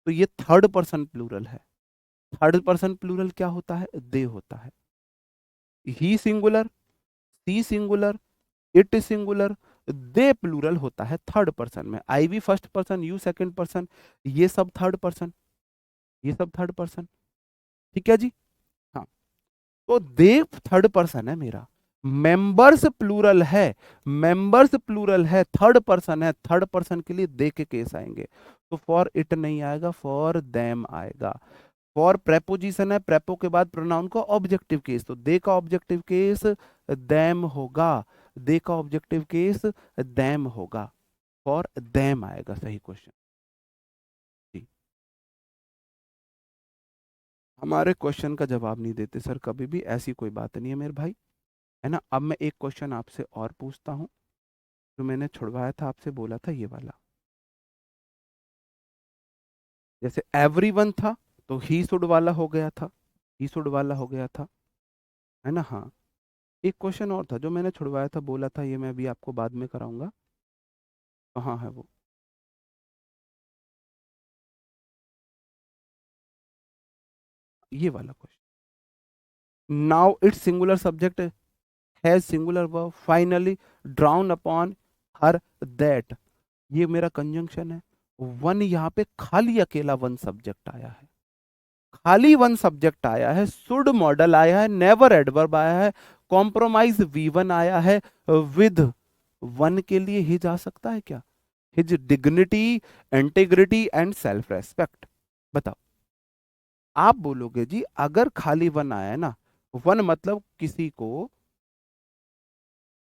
तो ये थर्ड पर्सन प्लूरल है। थर्ड पर्सन प्लूरल क्या होता है, दे होता है। He singular, she singular, it singular, they plural होता है थर्ड पर्सन में। I we first person, you second person, ये सब थर्ड पर्सन, ये सब थर्ड पर्सन। ठीक है जी। हाँ, तो दे थर्ड पर्सन है मेरा, मेंबर्स प्लूरल है, मेंबर्स प्लूरल है, थर्ड पर्सन है, थर्ड पर्सन के लिए दे के केस आएंगे। तो फॉर इट नहीं आएगा, फॉर देम आएगा। फॉर प्रेपोजिशन है, प्रेपो के बाद प्रोनाउन का ऑब्जेक्टिव केस, तो दे का ऑब्जेक्टिव केस देम होगा, दे का ऑब्जेक्टिव केस देम होगा, फॉर देम आएगा सही क्वेश्चन। जी, हमारे क्वेश्चन का जवाब नहीं देते सर कभी भी, ऐसी कोई बात नहीं है मेरे भाई, है ना। अब मैं एक क्वेश्चन आपसे और पूछता हूँ, जो मैंने छुड़वाया था आपसे, बोला था ये वाला, जैसे एवरीवन था तो ही शुड वाला हो गया था, ही शुड वाला हो गया था, है ना। हाँ, एक क्वेश्चन और था जो मैंने छुड़वाया था, बोला था ये मैं अभी आपको बाद में कराऊंगा, कहाँ है वो, ये वाला question. Now it's singular subject has singular verb finally drown upon her that, ये मेरा कंजंक्शन है। वन यहाँ पे खाली अकेला वन सब्जेक्ट आया है, खाली वन सब्जेक्ट आया है, शुड मॉडल आया है, नेवर एडवर्ब आया है, कॉम्प्रोमाइज V1 आया है, विद वन के लिए हिज आ सकता है क्या, his dignity, integrity and self respect. बताओ, आप बोलोगे जी अगर खाली वन आया है ना, वन मतलब किसी को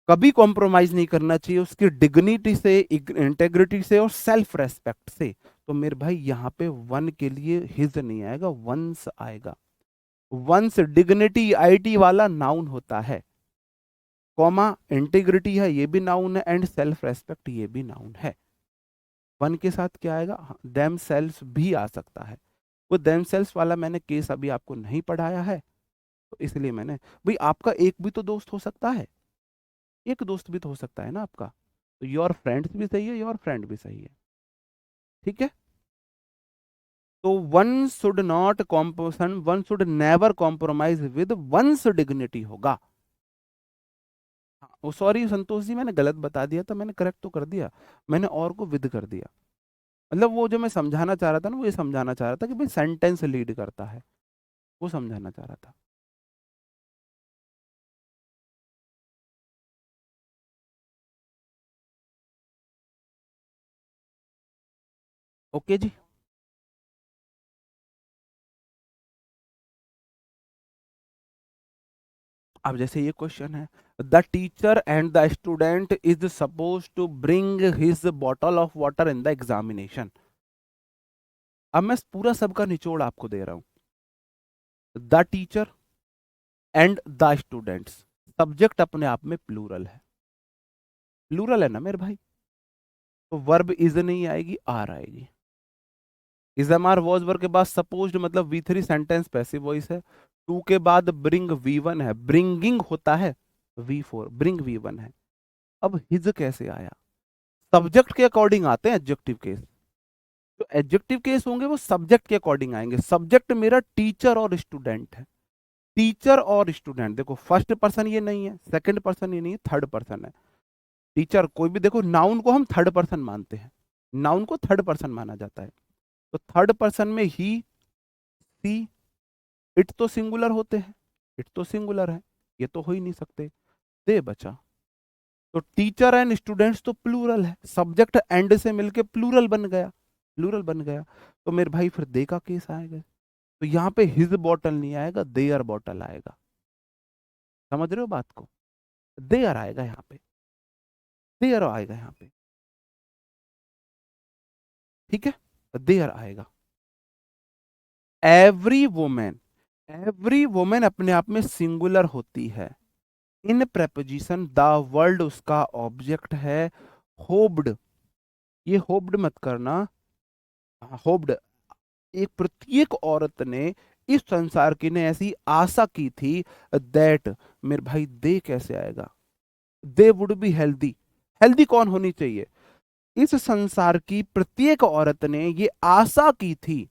कभी कॉम्प्रोमाइज नहीं करना चाहिए उसकी डिग्निटी से, इंटेग्रिटी से और सेल्फ रेस्पेक्ट से, तो मेरे भाई यहाँ पे वन के लिए हिज नहीं आएगा, वंस आएगा। वंस डिग्निटी आईटी वाला नाउन होता है, कॉमा इंटीग्रिटी है ये भी नाउन है, एंड सेल्फ रेस्पेक्ट ये भी नाउन है। वन के साथ क्या आएगा, देम सेल्फ भी आ सकता है। वो देम सेल्फ वाला मैंने केस अभी आपको नहीं पढ़ाया है, तो इसलिए मैंने, भाई आपका एक भी तो दोस्त हो सकता है, एक दोस्त भी तो हो सकता है ना आपका, तो योर फ्रेंड्स भी सही है, योर फ्रेंड भी सही है। ठीक है, तो one should not compromise, one should never compromise with one's dignity होगा। वो सॉरी संतोष जी, मैंने गलत बता दिया था, मैंने करेक्ट तो कर दिया, मैंने और को विद कर दिया। मतलब वो जो मैं समझाना चाह रहा था ना, वो ये समझाना चाह रहा था कि भाई सेंटेंस लीड करता है, वो समझाना चाह रहा था। ओके जी। अब जैसे ये क्वेश्चन है, the teacher and the student is suppose to bring his bottle of water in the examination. अब मैं पूरा सबका निचोड़ आपको दे रहा हूं। The teacher and the students, subject अपने आप में प्लूरल है, प्लूरल है ना मेरे भाई, तो वर्ब इज नहीं आएगी, आर आएगी। Is am are was verb के बाद सपोज्ड मतलब V3 सेंटेंस पैसिव वॉइस है। टू के बाद ब्रिंग V1 है, ब्रिंगिंग होता है V4, ब्रिंग V1 है। अब हिज कैसे आया? सब्जेक्ट के अकॉर्डिंग आते हैं एडजेक्टिव केस, तो एडजेक्टिव केस होंगे वो सब्जेक्ट के अकॉर्डिंग आएंगे। सब्जेक्ट मेरा टीचर और स्टूडेंट है, टीचर और स्टूडेंट। देखो फर्स्ट पर्सन ये नहीं है, सेकंड पर्सन ये नहीं है, थर्ड पर्सन है। टीचर कोई भी, देखो नाउन को हम थर्ड पर्सन मानते हैं, नाउन को थर्ड पर्सन माना जाता है, तो थर्ड पर्सन में ही, सी, इट तो सिंगुलर होते हैं, इट तो सिंगुलर है, ये तो हो ही नहीं सकते, दे बचा। तो टीचर एंड स्टूडेंट्स तो प्लूरल है, सब्जेक्ट एंड से मिलके प्लूरल बन गया, प्लूरल बन गया। तो मेरे भाई फिर दे का केस आएगा, तो यहाँ पे हिज बॉटल नहीं आएगा, देयर बॉटल आएगा। समझ रहे हो बात को? देयर आएगा यहाँ पे, देयर आएगा यहाँ पे, ठीक है, देयर आएगा। एवरी वुमेन, एवरी वुमेन अपने आप में सिंगुलर होती है। इन प्रेपोजिशन द वर्ल्ड उसका ऑब्जेक्ट है। होप्ड, ये होप्ड मत करना, होप्ड, एक प्रत्येक औरत ने इस संसार की ने ऐसी आशा की थी, दैट, मेरे भाई दे कैसे आएगा? They would be healthy, healthy कौन होनी चाहिए? इस संसार की प्रत्येक औरत ने ये आशा की थी।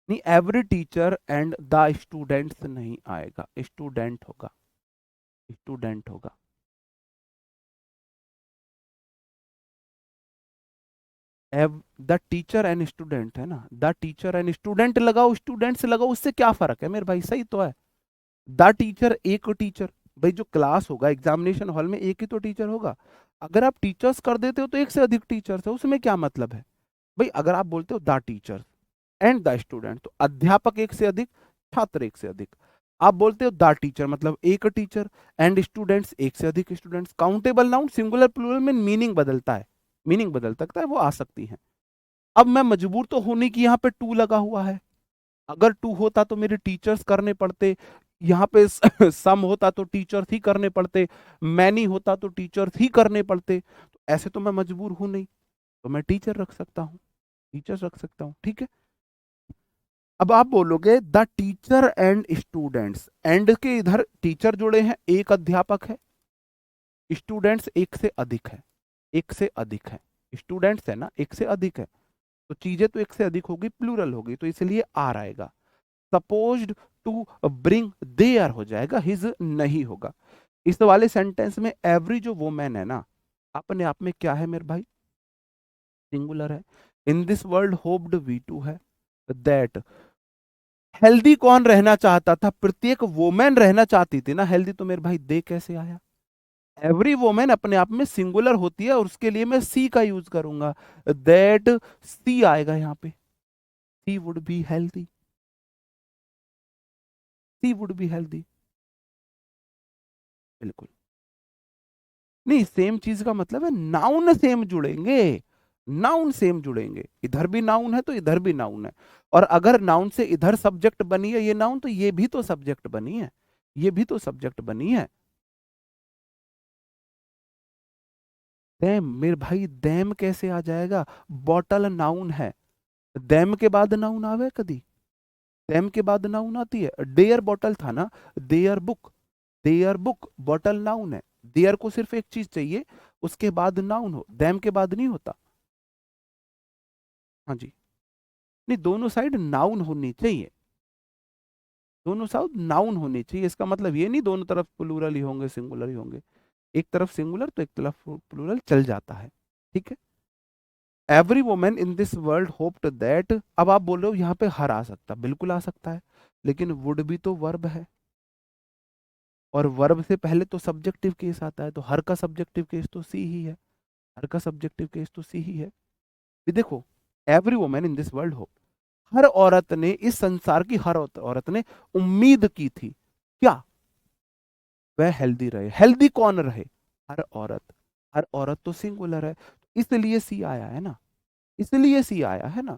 नहीं, every teacher and the students नहीं आएगा, स्टूडेंट होगा, स्टूडेंट होगा। द टीचर एंड स्टूडेंट है ना, द टीचर एंड स्टूडेंट लगाओ, स्टूडेंट्स लगाओ, उससे क्या फर्क है मेरे भाई? सही तो है। द टीचर, एक टीचर, भाई जो क्लास होगा एग्जामिनेशन हॉल में एक ही तो टीचर होगा। अगर आप टीचर्स कर देते हो तो एक से अधिक टीचर्स है, उसमें क्या मतलब है भाई? अगर आप बोलते हो the teacher and the student, तो अध्यापक एक से अधिक, छात्र एक से अधिक। आप बोलते हो द टीचर मतलब एक टीचर, एंड स्टूडेंट्स एक से अधिक students. Countable noun singular plural में मीनिंग बदलता है, मीनिंग बदल सकता है, वो आ सकती है। अब मैं मजबूर तो होने की, यहाँ पे टू लगा हुआ है, अगर टू होता तो मेरे टीचर्स करने पड़ते, यहाँ पे सम होता तो टीचर्स ही करने पड़ते, मैनी होता तो टीचर्स ही करने पड़ते, तो ऐसे तो मैं मजबूर हूं नहीं, तो मैं टीचर रख सकता हूँ, टीचर्स रख सकता हूँ, ठीक है। अब आप बोलोगे the teacher and students, and के इधर टीचर जुड़े हैं, एक अध्यापक है, स्टूडेंट्स एक से अधिक है, एक से अधिक है, स्टूडेंट्स है ना, एक से अधिक है, तो चीजें तो एक से अधिक होगी, प्लूरल होगी, तो इसलिए आर आएगा। सपोज्ड टू ब्रिंग, देयर हो जाएगा, हिज नहीं होगा। इस वाले सेंटेंस में एवरी जो वोमेन है ना, अपने आप में क्या है मेरे भाई? सिंगुलर है। इन दिस वर्ल्ड होप्ड V2 है। दैट, हेल्दी कौन रहना चाहता था? प्रत्येक वोमेन रहना चाहती थी ना हेल्दी, तो मेरे भाई दे कैसे आया? एवरी वोमेन अपने आप में सिंगुलर होती है, और उसके लिए मैं सी का यूज करूंगा, दैट सी आएगा यहाँ पे, she would be healthy, she would be healthy, बिल्कुल। नहीं, सेम चीज का मतलब है नाउन सेम जुड़ेंगे, नाउन सेम जुड़ेंगे, इधर भी नाउन है तो इधर भी नाउन है, और अगर नाउन से इधर सब्जेक्ट बनी है ये नाउन, तो ये भी तो सब्जेक्ट बनी है, ये भी तो सब्जेक्ट बनी है। दैम, मेरे भाई दैम कैसे आ जाएगा? बॉटल नाउन है, दैम के बाद नाउन आवे कदी? दैम के बाद नाउन आती है? डेयर बॉटल था ना, their book, their book bottle noun है, देयर को सिर्फ एक चीज चाहिए, उसके बाद नाउन हो, दैम के बाद नहीं होता। हाँ जी, नहीं दोनों साइड नाउन होनी चाहिए, दोनों साइड नाउन होनी चाहिए, इसका मतलब ये नहीं दोनों तरफ प्लूरल ही होंगे, सिंगुलर ही होंगे, एक तरफ सिंगुलर तो एक तरफ प्लूरल चल जाता है, ठीक है। Every women in this world hoped that, अब आप बोल रहे हो यहाँ पे हर आ सकता, बिल्कुल आ सकता है, लेकिन वुड भी तो वर्ब है, और वर्ब से पहले तो सब्जेक्टिव केस आता है, तो हर का सब्जेक्टिव केस तो सी ही है, हर का सब्जेक्टिव केस तो सी ही है। ये देखो, every women in this world hope, हर औरत ने, इस संसार की हर औरत ने उम्मीद की थी, क्या? वह हेल्दी रहे। हेल्दी कौन रहे? हर औरत। हर औरत तो सिंगुलर है, इसलिए सी आया है ना, इसलिए सी आया है ना।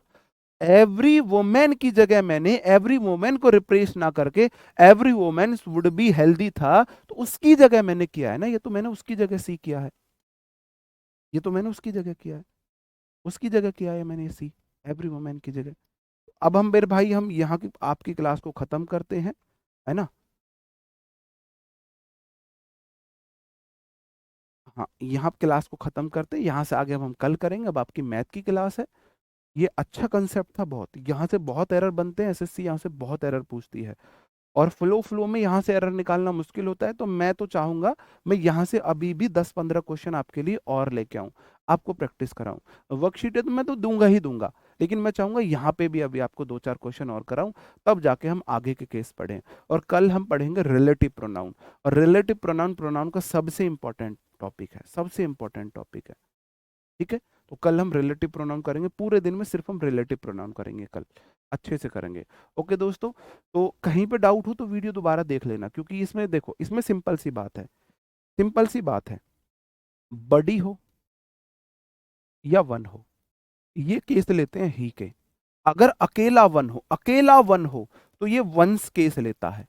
एवरी वुमेन की जगह मैंने एवरी वुमेन को रिप्लेस ना करके every women would be healthy था, तो उसकी जगह मैंने किया है ना, ये तो मैंने उसकी जगह सी किया है, ये तो मैंने उसकी जगह किया है, उसकी जगह किया है मैंने सी, एवरी वुमेन की जगह। अब हम मेरे भाई हम यहाँ की आपकी क्लास को खत्म करते हैं, है ना। हाँ, यहाँ क्लास को खत्म करते हैं, यहाँ से आगे अब हम कल करेंगे। अब आपकी मैथ की क्लास है। ये अच्छा कंसेप्ट था बहुत, यहाँ से बहुत एरर बनते हैं, एसएससी यहाँ से बहुत एरर पूछती है, और फ्लो फ्लो में यहाँ से एरर निकालना मुश्किल होता है। तो मैं तो चाहूंगा मैं यहाँ से अभी भी 10-15 क्वेश्चन आपके लिए और लेके आऊँ, आपको प्रैक्टिस कराऊं। वर्कशीट है तो मैं तो दूंगा ही दूंगा, लेकिन मैं चाहूंगा यहाँ पे भी अभी आपको 2-4 क्वेश्चन और कराऊं, तब जाके हम आगे के केस पढ़ें। और कल हम पढ़ेंगे रिलेटिव प्रोनाउन, और रिलेटिव प्रोनाउन प्रोनाउन का सबसे इंपॉर्टेंट टॉपिक है, सबसे इंपॉर्टेंट टॉपिक है। ठीक है, तो कल हम रिलेटिव प्रोनाउन करेंगे, पूरे दिन में सिर्फ हम रिलेटिव प्रोनाउन करेंगे कल, अच्छे से करेंगे। ओके दोस्तों, तो कहीं पे डाउट हो तो वीडियो दोबारा देख लेना, क्योंकि इसमें देखो, इसमें सिंपल सी बात है, सिंपल सी बात है, बडी हो या वन हो, ये केस लेते हैं ही के। अगर अकेला वन हो, अकेला वन हो, तो ये वंस केस लेता है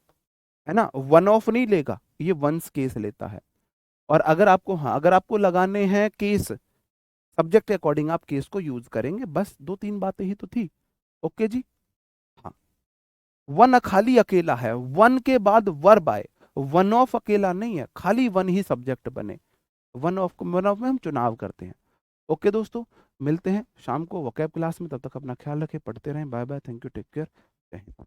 ना, वन ऑफ नहीं लेगा, ये वंस केस लेता है। और अगर आपको, हाँ अगर आपको लगाने हैं केस, सब्जेक्ट के अकॉर्डिंग आप केस को यूज करेंगे, बस 2-3 बातें ही तो थी। ओके जी। हाँ, वन खाली अकेला है, वन के बाद वर्ब आए, वन ऑफ अकेला नहीं है, खाली वन ही सब्जेक्ट बने, वन ऑफ में हम चुनाव करते हैं। ओके दोस्तों, मिलते हैं शाम को वोकैब क्लास में, तब तक अपना ख्याल रखें, पढ़ते रहें, bye bye, thank you, take care, जय हिंद।